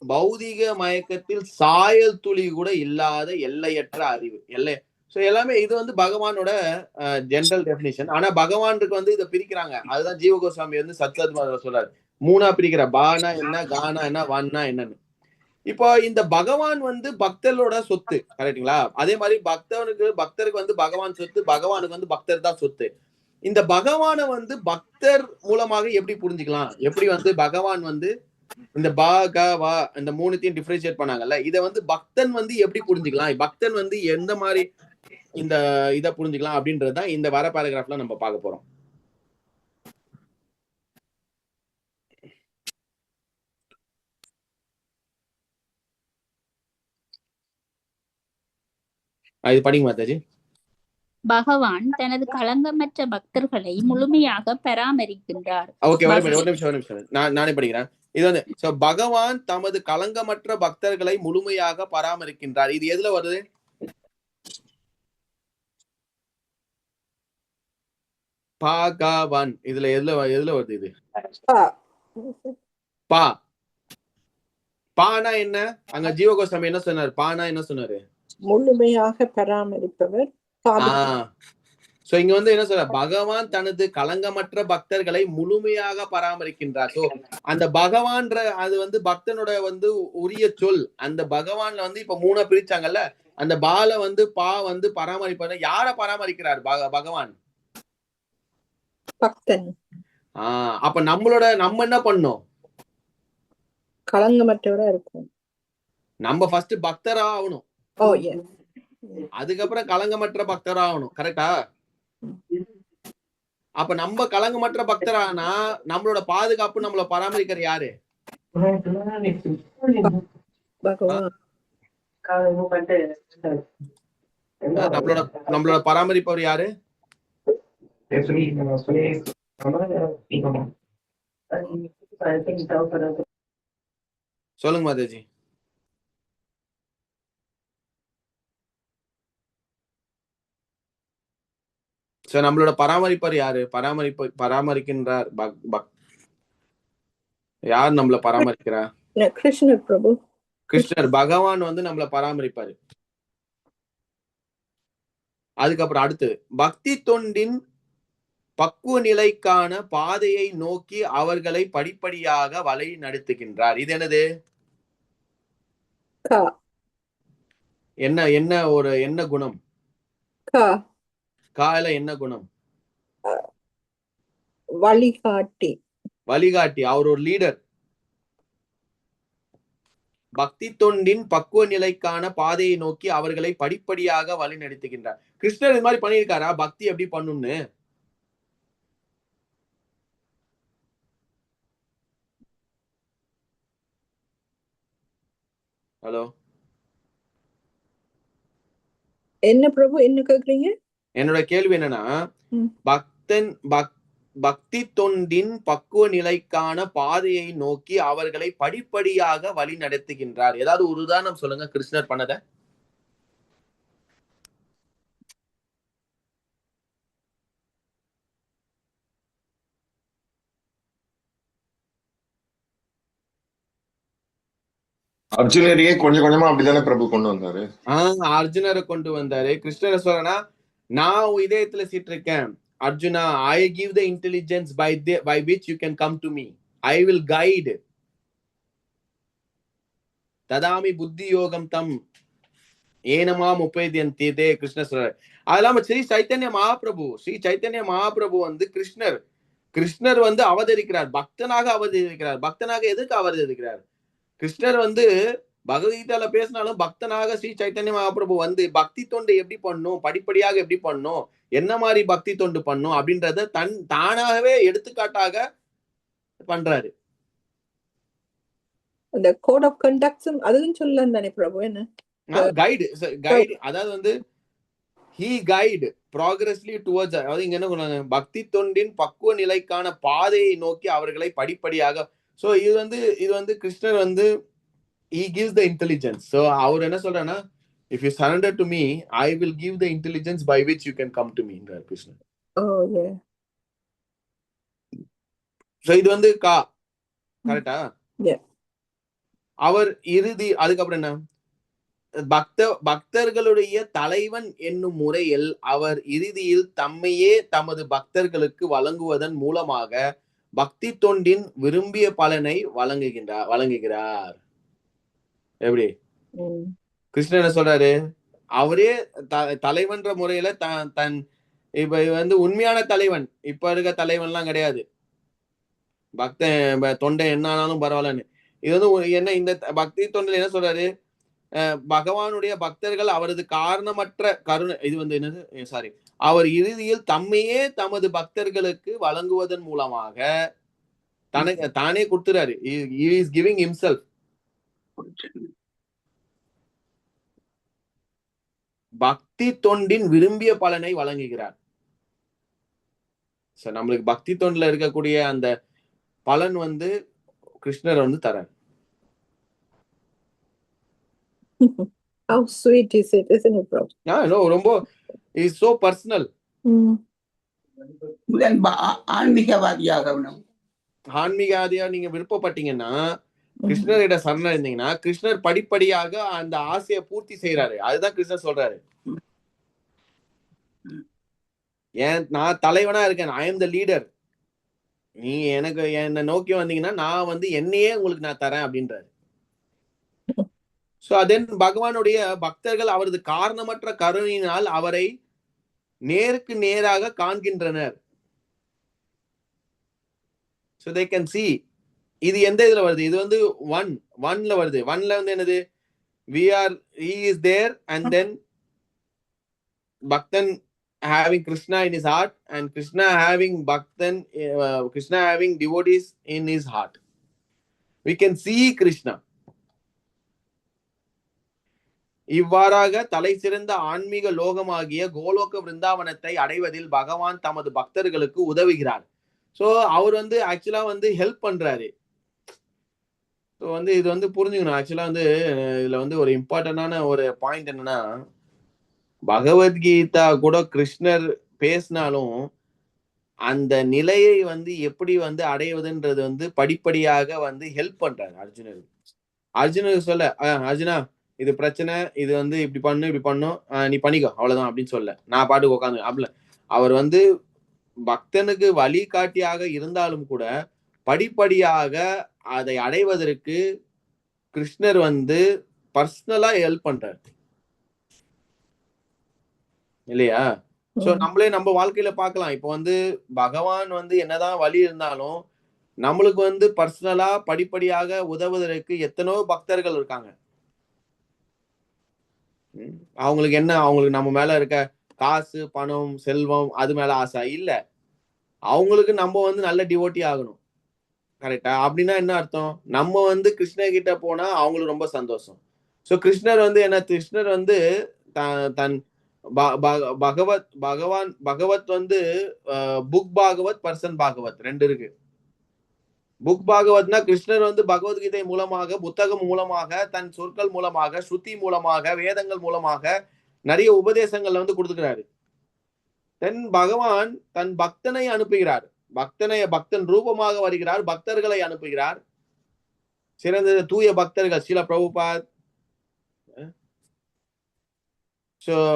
பௌதிக மயக்கத்தில் சாயல் துளி கூட இல்லாத எல்லையற்ற அறிவு. எல்லாமே இது வந்து பகவானோட ஜெனரல் டெபினிஷன். ஆனா பகவானுக்கு வந்து இதை பிரிக்கிறாங்க. அதுதான் ஜீவ கோஸ்வாமி வந்து சத்சத்மா சொல்றாரு. 3ஆ பிரிக்கிற. பானா என்ன, கானா என்ன, வான்னா என்னன்னு. இப்போ இந்த பகவான் வந்து பக்தர்களோட சொத்து, கரெக்டுங்களா? அதே மாதிரி பக்தருக்கு வந்து பகவான் சொத்து, பகவானுக்கு வந்து பக்தர் தான் சொத்து. இந்த பகவானை வந்து பக்தர் மூலமாக எப்படி புரிஞ்சுக்கலாம்? எப்படி வந்து பகவான் வந்து இந்த பகவா இந்த 3த்தையும் டிஃபரன்ஷியேட் பண்ணாங்கல்ல, இதை வந்து பக்தன் வந்து எப்படி புரிஞ்சுக்கலாம்? பக்தன் வந்து எந்த மாதிரி இந்த இதை புரிஞ்சுக்கலாம் அப்படின்றதுதான் இந்த வர பேராகிராஃப்ல நம்ம பார்க்க போறோம். இது படிங்க மாதாஜி. பகவான் தனது களங்கமற்ற பக்தர்களை முழுமையாக பராமரிக்கின்றார். ஓகே, ஒரு நிமிஷம் நானே படிக்கிறேன். இது வந்து பகவான் தமது களங்கமற்ற பக்தர்களை முழுமையாக பராமரிக்கின்றார். இது எதுல வருது? பகவான் இதுல எதுல வருது? இது பானா என்ன? அங்க ஜீவ கோஸ்வாமி என்ன சொன்னார்? பானா என்ன சொன்னாரு? முழுமையாக பராமரிப்பவர். சோ இங்க வந்து என்ன சொல்ற? பகவான் தனது களங்கமற்ற பக்தர்களை முழுமையாக பராமரிக்கின்றார். சோ அந்த பகவான்ற அது வந்து பக்தனோட வந்து உரிய சொல். அந்த பகவான்ல வந்து இப்ப 3ஆ பிரிச்சாங்கல்ல, அந்த பால வந்து வந்து பராமரிப்பாரு. யார பராமரிக்கிறார் பகவான்? பக்தன். அப்ப நம்ம என்ன பண்ணோம்? களங்கமற்றவரா இருக்கும். நம்ம ஃபர்ஸ்ட் பக்தரா ஆகணும். எஸ். அதுக்கப்புறம் களங்கமற்ற பக்தரா ஆகணும். கரெக்டா? அப்ப நம்ம களங்கமற்ற பக்தரானா நம்மளோட பாதுகாப்பு, நம்மள பராமரிக்கிற யாரு? நம்மளோட பராமரிப்பவர் யாரு? சொல்லுங்க மாதாஜி. நம்மளோட பராமரிப்பர் யாரு? பராமரிக்கின்றார் யார் நம்மள பராமரிக்கிறா? கிருஷ்ணர் பிரபு. கிருஷ்ணர் பகவான் வந்து நம்மள பராமரிப்பாரு. அதுக்கப்புறம் அடுத்து பக்தி தொண்டின் பக்குவ நிலைக்கான பாதையை நோக்கி அவர்களை படிப்படியாக வழி நடத்துகின்றார். இது என்னது? என்ன குணம்? கால என்ன குணம்? வழிகாட்டி. அவர் ஒரு லீடர். பக்தி தொண்டின் பக்குவ நிலைக்கான பாதையை நோக்கி அவர்களை படிப்படியாக வழி நடத்துகின்றார். கிருஷ்ணர் இது மாதிரி பண்ணியிருக்காரா? பக்தி எப்படி பண்ணும்னு? ஹலோ, என்ன பிரபு என்ன கேக்குறீங்க? என்னோட கேள்வி என்னன்னா, பக்தி தொண்டின் பக்குவ நிலைக்கான பாதையை நோக்கி அவர்களை படிப்படியாக வழி நடத்துகின்றார். ஏதாவது ஒரு உதாரணம் சொல்லுங்க கிருஷ்ணர் பண்ணத. அர்ஜுனரையே கொஞ்சம் கொஞ்சமா அப்படிதானே பிரபு கொண்டு வந்தாரு. அர்ஜுனரை கொண்டு வந்தாரு. கிருஷ்ணரை சொல்றேன்னா, நான் உன் இதயத்துல சீட்டிருக்கேன் Arjuna, I give the intelligence by which you can come to me, I will guide ததாமி புத்தி யோகம் தம் ஏனமா முப்பைதியந்தே கிருஷ்ண சொல்றாரு. அது இல்லாம ஸ்ரீ சைத்தன்ய மகாபிரபு வந்து கிருஷ்ணர் வந்து அவதரிக்கிறார், பக்தனாக அவதரிக்கிறார். பக்தனாக எதுக்கு அவதரிக்கிறார்? கிருஷ்ணர் வந்து பகவத்கீதால பேசினாலும் பக்தனாக ஸ்ரீ சைத்தன்ய மகாபிரபு வந்து பக்தி தொண்டு எப்படி பண்ணும், படிப்படியாக எப்படி பண்ணும், என்ன மாதிரி பக்தி தொண்டு பண்ணும் அப்படின்றத தானாகவே எடுத்துக்காட்டாக பண்றாரு. அந்த கோட் ஆஃப் கண்டக்ட்ஸும் அதுவும் சொல்லலாம் தானே பிரபு? என்ன கைடு, அதாவது வந்து he guide progressively towards, அதாவது இங்க என்ன சொல்றாங்க, பக்தி தொண்டின் பக்குவ நிலைக்கான பாதையை நோக்கி அவர்களை படிப்படியாக. சோ இது வந்து கிருஷ்ணர் வந்து he gives the intelligence. so அவர் என்ன சொல்றாருன்னா, if you surrender to me, I will give the intelligence by which you can come to me என்றார் கிருஷ்ணர். சோ இது வந்து கரெக்டா? அவர் இறுதி அதுக்கப்புறம் என்ன, பக்தர்களுடைய தலைவன் என்னும் முறையில் அவர் இறுதியில் தம்மையே தமது பக்தர்களுக்கு வழங்குவதன் மூலமாக பக்தி தொண்டின் விரும்பிய பலனை வழங்குகிறார். எப்படி கிருஷ்ணன் என்ன சொல்றாரு? அவரே தலைவன்ற முறையில தன் இப்ப வந்து உண்மையான தலைவன், இப்ப இருக்க தலைவன்லாம் கிடையாது, தொண்டை என்ன ஆனாலும் பரவாயில்லன்னு. இது வந்து என்ன, இந்த பக்தி தொண்டில் என்ன சொல்றாரு, பகவானுடைய பக்தர்கள் அவரது காரணமற்ற கருணை, இது வந்து என்னது சாரி, அவர் இறுதியில் தம்மையே தமது பக்தர்களுக்கு வழங்குவதன் மூலமாக தானே கொடுத்துறாரு. he is giving himself. பக்தி தொண்டின் விரும்பிய பலனை வழங்குகிறார். நம்மளுக்கு பக்தி தொண்டில் இருக்கக்கூடிய அந்த பலன் வந்து கிருஷ்ணர் வந்து தரார். How sweet is it, isn't it, bro? ரொம்ப is so personal. ஆன்மீகவாதியா நீங்க விருப்பப்பட்டீங்கன்னா, கிருஷ்ணரிட சரணம் இருந்தீங்கன்னா, கிருஷ்ணர் படிப்படியாக அந்த ஆசையை பூர்த்தி செய்யறாரு. அதுதான் கிருஷ்ணர் சொல்றாரு, நான் தலைவனா இருக்கேன், ஐ எம் த லீடர், நீ எனக்கு என்ன நோக்கி வந்தீங்கன்னா நான் வந்து என்னையே உங்களுக்கு நான் தரேன் அப்படின்றாரு. சோ அதன் பகவானுடைய பக்தர்கள் அவரது காரணமற்ற கருணையினால் அவரை நேருக்கு நேராக காண்கின்றனர். so they can see. இது எந்த இதுல வருது? இது வந்து ஒன்ல வருது. ஒன்ல வந்து என்னது, he is there and then Bhaktan having Krishna in his heart and Krishna having devotees in his heart. We can see Krishna. இவ்வாறாக தலை சிறந்த ஆன்மீக லோகமாகிய கோலோக விருந்தாவனத்தை அடைவதில் பகவான் தமது பக்தர்களுக்கு உதவுகிறார். சோ அவர் வந்து ஆக்சுவலா வந்து ஹெல்ப் பண்றாரு. ஸோ வந்து இது வந்து புரிஞ்சுக்கணும். ஆக்சுவலா வந்து இதுல வந்து ஒரு இம்பார்ட்டன்டான ஒரு பாயிண்ட் என்னன்னா, பகவத்கீதா கூட கிருஷ்ணர் பேசினாலும் அந்த நிலையை வந்து எப்படி வந்து அடைவதுன்றது வந்து படிப்படியாக வந்து ஹெல்ப் பண்றாரு அர்ஜுனருக்கு சொல்ல, அர்ஜுனா இது பிரச்சனை, இது வந்து இப்படி பண்ணும், நீ பண்ணிக்கோ அவ்வளவுதான் அப்படின்னு சொல்ல, நான் பாட்டுக்கு உட்காந்து அப்படி. அவர் வந்து பக்தனுக்கு வழிகாட்டியாக இருந்தாலும் கூட படிப்படியாக அதை அடைவதற்கு கிருஷ்ணர் வந்து பர்சனலா ஹெல்ப் பண்றாரு இல்லையா? சோ நம்மளே நம்ம வாழ்க்கையில பார்க்கலாம். இப்போ வந்து பகவான் வந்து என்னதான் வழி இருந்தாலும் நம்மளுக்கு வந்து பர்சனலா படிப்படியாக உதவுவதற்கு எத்தனோ பக்தர்கள் இருக்காங்க. அவங்களுக்கு என்ன, அவங்களுக்கு நம்ம மேல இருக்க காசு, பணம், செல்வம் அது மேல ஆசை இல்ல, அவங்களுக்கு நம்ம வந்து நல்ல டிவோட்டி ஆகணும். கரெக்டா? அப்படின்னா என்ன அர்த்தம், நம்ம வந்து கிருஷ்ணர் கிட்ட போனா அவங்களுக்கு ரொம்ப சந்தோஷம். சோ கிருஷ்ணர் வந்து என்ன, கிருஷ்ணர் வந்து தன் பகவத் வந்து புக் பாகவத், பர்சன் பாகவத் ரெண்டு இருக்கு. புக் பாகவத்னா கிருஷ்ணர் வந்து பகவத்கீதை மூலமாக, புத்தகம் மூலமாக, தன் சொற்கள் மூலமாக, ஸ்ருதி மூலமாக, வேதங்கள் மூலமாக நிறைய உபதேசங்கள்ல வந்து கொடுத்துக்கிறாரு. தென் பகவான் தன் பக்தனை அனுப்புகிறார், பக்தன் ரூபமாக வருகிறார், பக்தர்களை அனுப்புகிறார். சிறந்த தூய பக்தர்கள் சில பிரபுபாத்,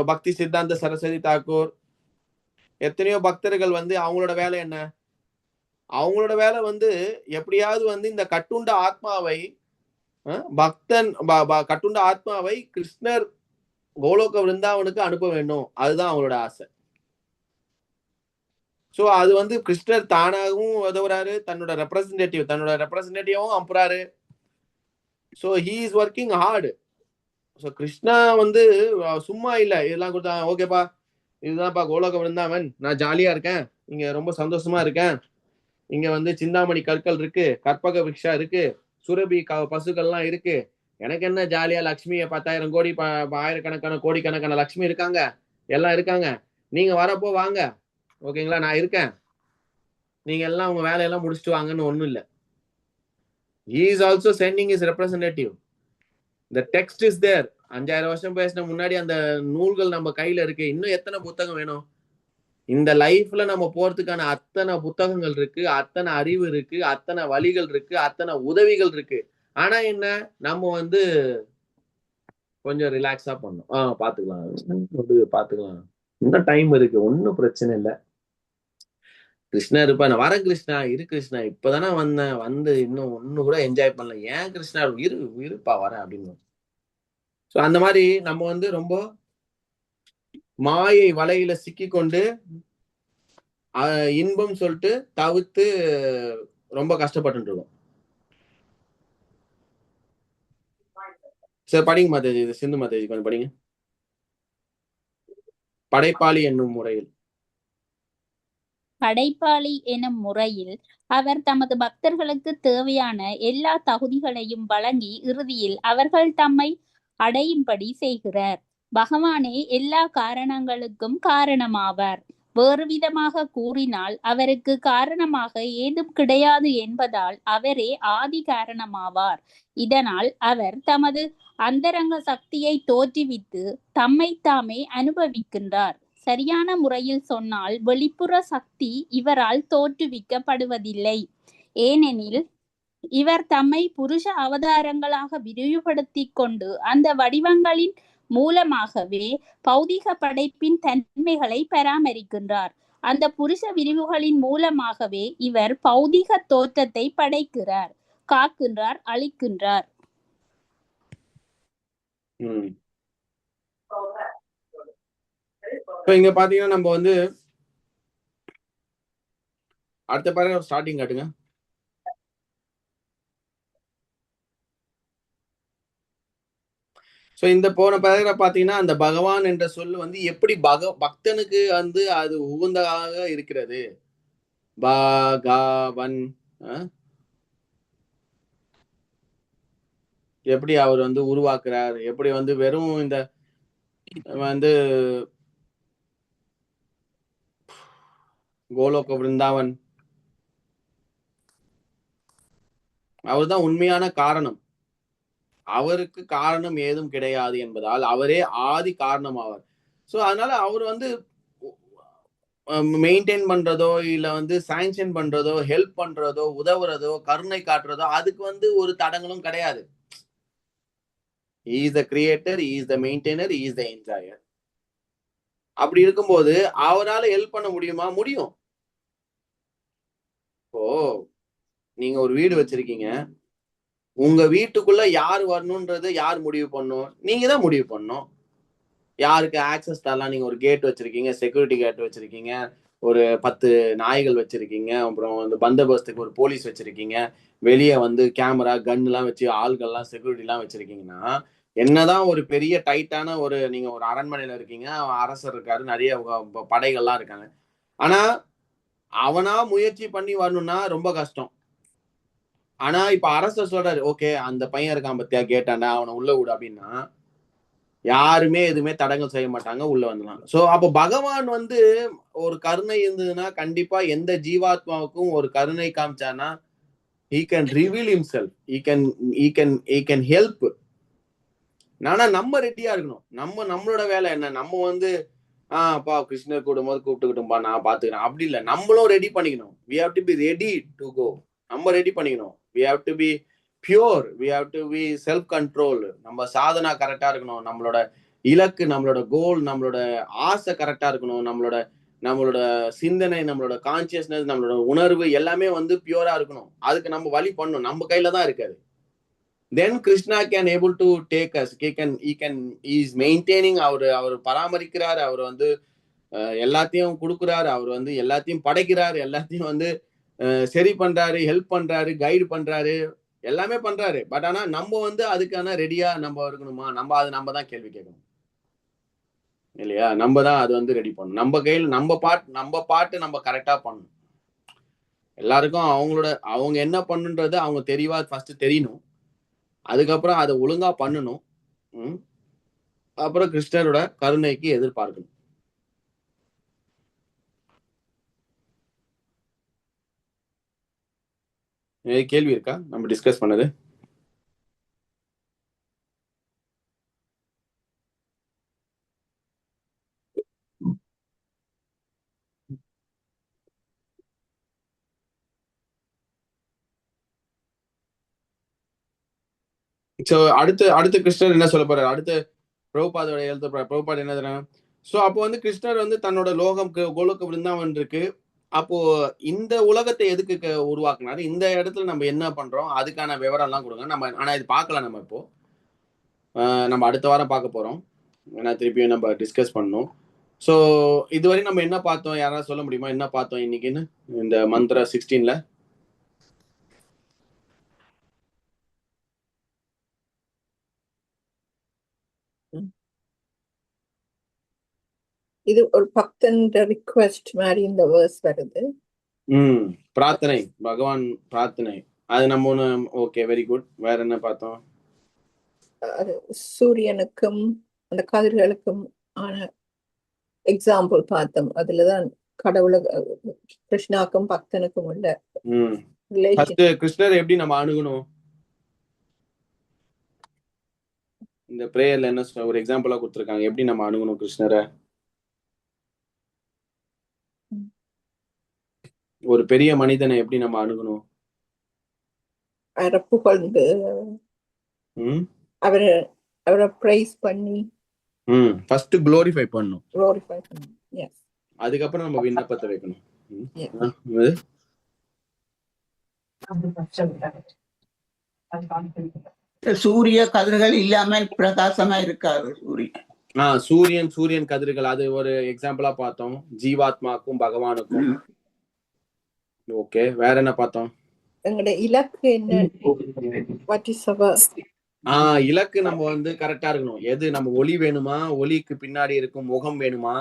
பக்தி சித்தாந்த சரஸ்வதி தாக்கூர், எத்தனையோ பக்தர்கள் வந்து அவங்களோட வேலை என்ன? அவங்களோட வேலை வந்து எப்படியாவது இந்த கட்டுண்ட ஆத்மாவை கட்டுண்ட ஆத்மாவை கிருஷ்ணர் கோலோக விருந்தாவனுக்கு அனுப்ப வேண்டும். அதுதான் அவங்களோட ஆசை. சோ அது கிருஷ்ணர் தானாகவும் உதவுறாரு, தன்னோட ரெப்ரசன்டேட்டிவும் அனுப்புறாரு. So he is working hard. So Krishna சும்மா இல்ல, இதெல்லாம் கொடுத்தா ஓகேப்பா, இதுதான்ப்பா கோலோக விருந்தாவன், நான் ஜாலியா இருக்கேன், இங்க ரொம்ப சந்தோஷமா இருக்கேன், இங்க சிந்தாமணி கற்கள் இருக்கு, கற்பக விக்ஷா இருக்கு, சுரபி பசுக்கள்லாம் இருக்கு, எனக்கு என்ன ஜாலியா லட்சுமிய 10,000 கோடி ஆயிரக்கணக்கான கோடிக்கணக்கான லட்சுமி இருக்காங்க, எல்லாம் இருக்காங்க, நீங்க வரப்போ வாங்க, ஓகேங்களா, நான் இருக்கேன், நீங்க எல்லாம் உங்க வேலையெல்லாம் முடிச்சுட்டு வாங்கன்னு ஒண்ணும் இல்ல. He is also sending his representative. The text is there. 5000 வருஷம் பேசின முன்னாடி அந்த நூல்கள் நம்ம கையில இருக்கு. இன்னும் எத்தனை புத்தகம் வேணும்? இந்த லைஃப்ல நம்ம போறதுக்கான அத்தனை புத்தகங்கள் இருக்கு, அத்தனை அறிவு இருக்கு, அத்தனை வழிகள் இருக்கு, அத்தனை உதவிகள் இருக்கு. ஆனா என்ன, நம்ம கொஞ்சம் ரிலாக்ஸா பண்ணணும். பாத்துக்கலாம், இன்னும் டைம் இருக்கு, ஒன்னும் பிரச்சனை இல்ல. கிருஷ்ணா இருப்பா, நான் வரேன் கிருஷ்ணா, இரு கிருஷ்ணா, இப்பதானே வந்தேன், இன்னும் ஒண்ணு கூட என்ஜாய் பண்ணல, ஏன் கிருஷ்ணா இருப்பா வரேன் அப்படின்னு. சோ அந்த மாதிரி நம்ம ரொம்ப மாயை வலையில சிக்கி கொண்டு இன்பம் சொல்லிட்டு தவிர்த்து ரொம்ப கஷ்டப்பட்டு இருக்கோம். சரி படிங்க மாதேஜி, இது சிந்து மாதேஜி கொஞ்சம் படிங்க. படைப்பாளி என்னும் முறையில். படைப்பாளி எனும் முறையில் அவர் தமது பக்தர்களுக்கு தேவையான எல்லா தகுதிகளையும் வழங்கி இறுதியில் அவர்கள் தம்மை அடையும்படி செய்கிறார். பகவானே எல்லா காரணங்களுக்கும் காரணமாவார். வேறு விதமாக கூறினால் அவருக்கு காரணமாக ஏதும் கிடையாது என்பதால் அவரே ஆதி காரணமாவார். இதனால் அவர் தமது அந்தரங்க சக்தியை தோற்றுவித்து தம்மை தாமே அனுபவிக்கின்றார். சரியான முறையில் சொன்னால் வெளிப்புற சக்தி இவரால் தோற்றுவிக்கப்படுவதில்லை. ஏனெனில் இவர் தம்மை புருஷ அவதாரங்களாக விரிவுபடுத்திக் கொண்டு அந்த வடிவங்களின் மூலமாகவே பௌதிக படைப்பின் தன்மைகளை பராமரிக்கின்றார். அந்த புருஷ விரிவுகளின் மூலமாகவே இவர் பௌதிக தோற்றத்தை படைக்கிறார், காக்கின்றார், அழிக்கின்றார். இங்க பாத்தீங்கன்னா நம்ம அடுத்த பேராகிராஃப் ஸ்டார்டிங் காட்டுங்க. சோ இந்த போன பேராகிராஃப் பாத்தீங்கன்னா அந்த பகவான் என்ற சொல்லு எப்படி பக்தனுக்கு அது உகந்ததாக இருக்கிறது. பகவன் எப்படி அவர் உருவாக்குறார், எப்படி வெறும் இந்த கோலோக விருந்தாவன் அவர்தான் உண்மையான காரணம். அவருக்கு காரணம் ஏதும் கிடையாது என்பதால் அவரே ஆதி காரணம் ஆவார். சோ அதனால அவர் மெயின்டைன் பண்றதோ இல்ல சாங்ஷன் பண்றதோ ஹெல்ப் பண்றதோ உதவுறதோ கருணை காட்டுறதோ அதுக்கு ஒரு தடங்களும் கிடையாது. He is the creator, he is the maintainer, he is the enjoyer. அப்படி இருக்கும்போது அவரால ஹெல்ப் பண்ண முடியுமா? முடியும். இப்போ நீங்க ஒரு வீடு வச்சிருக்கீங்க, உங்க வீட்டுக்குள்ள யார் வரணும்ன்றது யார் முடிவு பண்ணும்? நீங்க தான் முடிவு பண்ணணும். யாருக்கு ஆக்சஸ் தரலாம்? நீங்க ஒரு கேட் வச்சிருக்கீங்க, செக்யூரிட்டி கேட் வச்சிருக்கீங்க, ஒரு 10 நாய்கள் வச்சிருக்கீங்க, அப்புறம் பந்தோபஸ்துக்கு ஒரு போலீஸ் வச்சிருக்கீங்க, வெளியே கேமரா கன் எல்லாம் வச்சு ஆள்கள்லாம் செக்யூரிட்டி எல்லாம் வச்சிருக்கீங்கன்னா, என்னதான் ஒரு பெரிய டைட்டான நீங்க ஒரு அரண்மனையில இருக்கீங்க, அரசர் இருக்காரு, நிறைய படைகள்லாம் இருக்காங்க, ஆனா அவனா முயற்சி பண்ணி வரணும்னா ரொம்ப கஷ்டம். ஆனா இப்ப அரசர் சொல்றாரு, ஓகே அந்த பையன் இருக்கான் பத்தியா கேட்டாண்டா, அவனை உள்ள விடு அப்படின்னா யாருமே எதுவுமே தடங்கள் செய்ய மாட்டாங்க, உள்ள வந்துடலாம். சோ அப்ப பகவான் ஒரு கருணை இருந்ததுன்னா கண்டிப்பா எந்த ஜீவாத்மாவுக்கும் ஒரு கருணை காமிச்சானா he can reveal himself, he can help. ஆனா நம்ம ரெடியா இருக்கணும். நம்மளோட வேலை என்ன, நம்ம பா கிருஷ்ணர் கூடும்போது கூப்பிட்டுக்கிட்டும்பா நான் பாத்துக்கிறேன் அப்படி இல்லை. நம்மளும் ரெடி பண்ணிக்கணும். we have to be ready to go. நம்ம ரெடி பண்ணிக்கணும். we have to be pure. We have to be self control. நம்ம சாதனா கரெக்டா இருக்கணும், நம்மளோட இலக்கு, நம்மளோட கோல், நம்மளோட ஆசை கரெக்டா இருக்கணும், நம்மளோட சிந்தனை, நம்மளோட கான்சியஸ்னஸ், நம்மளோட உணர்வு எல்லாமே வந்து பியூரா இருக்கணும். அதுக்கு நம்ம வழி பண்ணணும், நம்ம கையில தான் இருக்காது. Then Krishna can able to take us. he is maintaining. அவர் பராமரிக்கிறார், அவர் வந்து எல்லாத்தையும் கொடுக்குறாரு, அவர் வந்து எல்லாத்தையும் படைக்கிறாரு, எல்லாத்தையும் வந்து சரி பண்றாரு, ஹெல்ப் பண்றாரு, கைடு பண்றாரு, எல்லாமே பண்றாரு. பட் ஆனா நம்ம வந்து அதுக்கான ரெடியா நம்ம இருக்கணுமா? நம்ம தான் கேள்வி கேட்கணும் இல்லையா? நம்ம தான் அது வந்து ரெடி பண்ணணும். நம்ம கையில் நம்ம பாட்டு நம்ம கரெக்டா பண்ணணும். எல்லாருக்கும் அவங்க என்ன பண்ணுன்றது அவங்க தெளிவா ஃபர்ஸ்ட் தெரியணும். அதுக்கப்புறம் அதை ஒழுங்கா பண்ணணும். அப்புறம் கிருஷ்ணரோட கருணைக்கு எதிர்பார்க்கணும். கேள்வி இருக்கா நம்ம டிஸ்கஸ் பண்ணது? ஸோ அடுத்து கிருஷ்ணர் என்ன சொல்ல போறாரு? அடுத்து பிரபுபாதோட எழுத பிரபுபாத் என்ன தராங்க? ஸோ அப்போ வந்து கிருஷ்ணர் வந்து தன்னோட லோகம் கோலோக பிருந்தாவன் இருக்கு. அப்போ இந்த உலகத்தை எதுக்கு உருவாக்குனாரு? இந்த இடத்துல நம்ம என்ன பண்றோம் அதுக்கான விவரம் எல்லாம் கொடுங்க. ஆனா இது பார்க்கலாம். நம்ம இப்போ நம்ம அடுத்த வாரம் பார்க்க போறோம். ஏன்னா திருப்பியும் நம்ம டிஸ்கஸ் பண்ணணும். ஸோ இதுவரை நம்ம என்ன பார்த்தோம்? யாராவது சொல்ல முடியுமா என்ன பார்த்தோம் இன்னைக்குன்னு இந்த மந்த்ரா 16ல? இது ஒரு பக்தன் ரிக்வெஸ்ட் மாதிரி இந்த வேர்ஸ் வருது. பிரார்த்தனை, பகவான் பிரார்த்தனை. அது நம்ம ஒன்று. Okay, very good. வேற என்ன பார்த்தோம்? சூரியனுக்கும் அந்த கதிர்களுக்கும் ஆன எக்ஸாம்பிள் பார்த்தோம். அதுலதான் கடவுளை கிருஷ்ணாக்கும் பக்தனுக்கும் உள்ள ரிலேஷன். கிருஷ்ணர் எப்படி நம்ம அணுகணும்? இந்த பிரேயர்ல என்ன ஒரு எக்ஸாம்பிளா கொடுத்துருக்காங்க. எப்படி நம்ம அணுகணும் கிருஷ்ணரை? ஒரு பெரிய மனிதனை எப்படி நம்ம அணுகணும்? புகழ்ந்து அவரை பிரைஸ் பண்ணி ஃபர்ஸ்ட் குளோரிஃபை பண்ணணும். குளோரிஃபை பண்ணி எஸ். அதுக்கப்புறம் நம்ம விண்ணப்பத்தை வைக்கணும். சூரிய கதிர்கள் இல்லாமல் பிரகாசமா இருக்காது சூரியன். சூரியன் கதிர்கள் அது ஒரு எக்ஸாம்பிளா பார்த்தோம். ஜீவாத்மாக்கும் பகவானுக்கும். ஓகே, வேற என்ன பார்த்தோம்? எங்களுடைய இலக்கு என்ன? இலக்கு நம்ம வந்து கரெக்டா இருக்கணும். எது நம்ம ஒளி வேணுமா? ஒளிக்கு பின்னாடி இருக்கும் முகம் வேணுமா?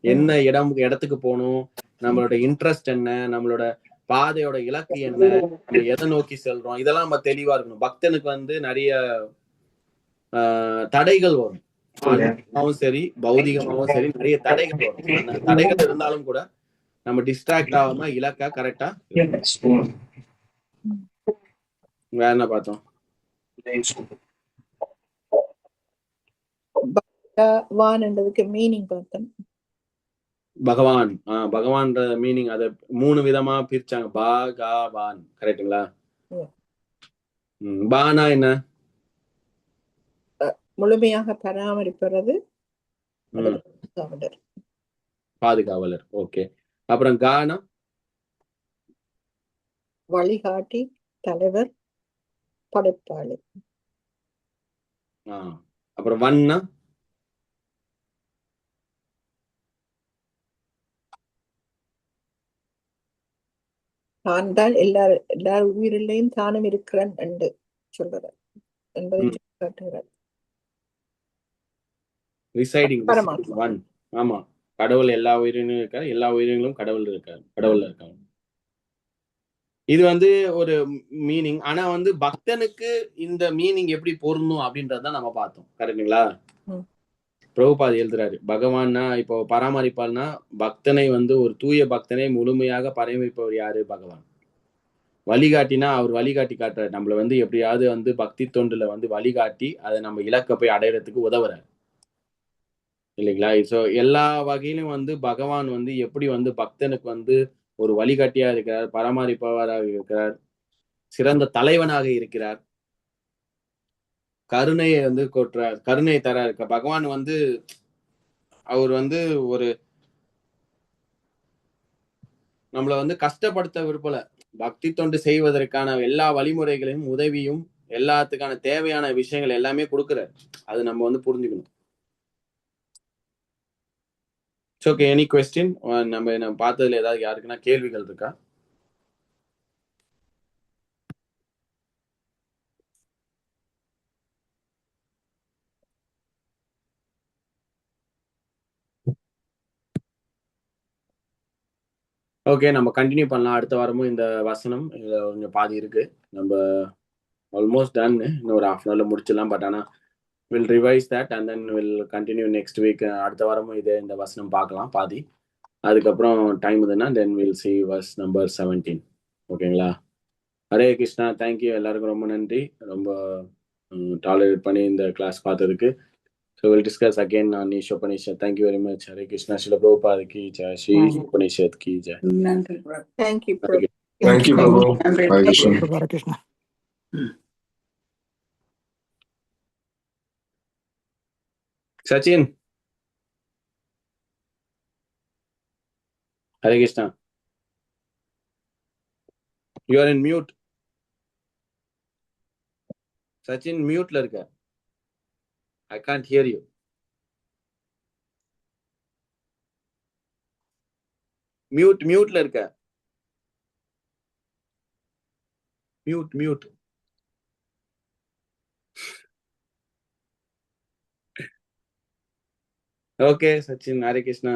என்ன இடத்துக்கு போகணும்? நம்மளோட இன்ட்ரெஸ்ட் என்ன? நம்மளோட பாதையோட இலக்கு என்ன? நம்ம எதை நோக்கி செல்றோம்? இதெல்லாம் நம்ம தெளிவா இருக்கணும். பக்தனுக்கு வந்து நிறைய தடைகள் வரும். ஆன்மீகமாவும் சரி, பௌதிகமாவும் சரி, நிறைய தடைகள் வரும். அந்த தடைகள் இருந்தாலும் கூட நம்ம டிஸ்ட்ராக்ட் ஆகாம இலக்கா கரெக்டா. வேற என்ன பார்த்தோம்? பகவான்ன்றதுக்கு மீனிங் பார்த்தோம். பகவான் மீனிங் அத 3 விதமா பிரிச்சாங்க. பகவான், கரெக்ட்டுங்களா? பானா என்ன? முழுமையாக பராமரிப்பது, பாதுகாவலர். ஓகே. அப்புறம் கானா வழிகாட்டி, தலைவர், படைப்பாளி. அப்புறம் வண்ணா தான் தான் எல்லார் உயிரிலையும் தானும் இருக்கிறேன் என்று சொல்கிறார் என்பதை காட்டுகிறார். ஆமா, கடவுள் எல்லா உயிரினும் இருக்காரு. எல்லா உயிரினும் கடவுள்ல இருக்காங்க. இது வந்து ஒரு மீனிங். ஆனா வந்து பக்தனுக்கு இந்த மீனிங் எப்படி பொருந்தும் அப்படின்றதான் நம்ம பார்த்தோம். கரெக்டுங்களா? பிரபுபாத் எழுதுறாரு, பகவான்னா இப்போ பராமரிப்பால்னா பக்தனை வந்து ஒரு தூய பக்தனை முழுமையாக பராமரிப்பவர் யாரு? பகவான். வழிகாட்டினா அவர் வழிகாட்டி காட்டுறாரு. நம்மள வந்து எப்படியாவது வந்து பக்தி தொண்டுல வந்து வழிகாட்டி அதை நம்ம இலக்க போய் அடையறதுக்கு உதவுறாரு இல்லைங்களா? ஸோ எல்லா வகையிலும் வந்து பகவான் வந்து எப்படி வந்து பக்தனுக்கு வந்து ஒரு வழிகாட்டியா இருக்கிறார், பராமரிப்பவராக இருக்கிறார், சிறந்த தலைவனாக இருக்கிறார். கருணையை வந்து கொட்டுறார், கருணை தரார். பகவான் வந்து அவர் வந்து ஒரு நம்மள வந்து கஷ்டப்படுத்த விருப்பல. பக்தி தொண்டு செய்வதற்கான எல்லா வழிமுறைகளையும், உதவியும், எல்லாத்துக்கான தேவையான விஷயங்கள் எல்லாமே கொடுக்குறாரு. அது நம்ம வந்து புரிஞ்சுக்கணும். Okay, any question? நம்ம பார்த்ததுல ஏதாவது யாருக்குன்னா கேள்விகள் இருக்கா? ஓகே, நம்ம கண்டினியூ பண்ணலாம். அடுத்த வாரமும் இந்த வசனம் இதுல கொஞ்சம் பாதி இருக்கு. நம்ம ஆல்மோஸ்ட் டன். இன்னும் ஒரு ஹாஃப் அன் ஹவர்ல முடிச்சிடலாம். பட் ஆனா will revise that and then will continue next week. அடுத்த வாரமும் இந்த வசனம் பார்க்கலாம் பாதி. அதுக்கப்புறம் டைம் இருந்ததுன்னா then will see verse number 17. ஓகேங்களா? ஹரே கிருஷ்ணா. தேங்க்யூ. எல்லாருக்கும் ரொம்ப நன்றி. ரொம்ப டாலரேட் பண்ணி இந்த கிளாஸ் பார்த்ததுக்கு. So we'll discuss again on Ishopanishad. Thank you very much. Hare Krishna. Srila Prabhupada ki jai. Shri Upanishad ki jai. நன்றி பிரபு. Thank you, Prabhu. Thank you, Prabhu. நன்றி Hare Prabhu. Krishna. Hare Krishna. Sachin. Hare Krishna. You are in mute. Sachin, mute la irka. I can't hear you. Mute la irka. Mute. Okay, Sachin. Hare Krishna.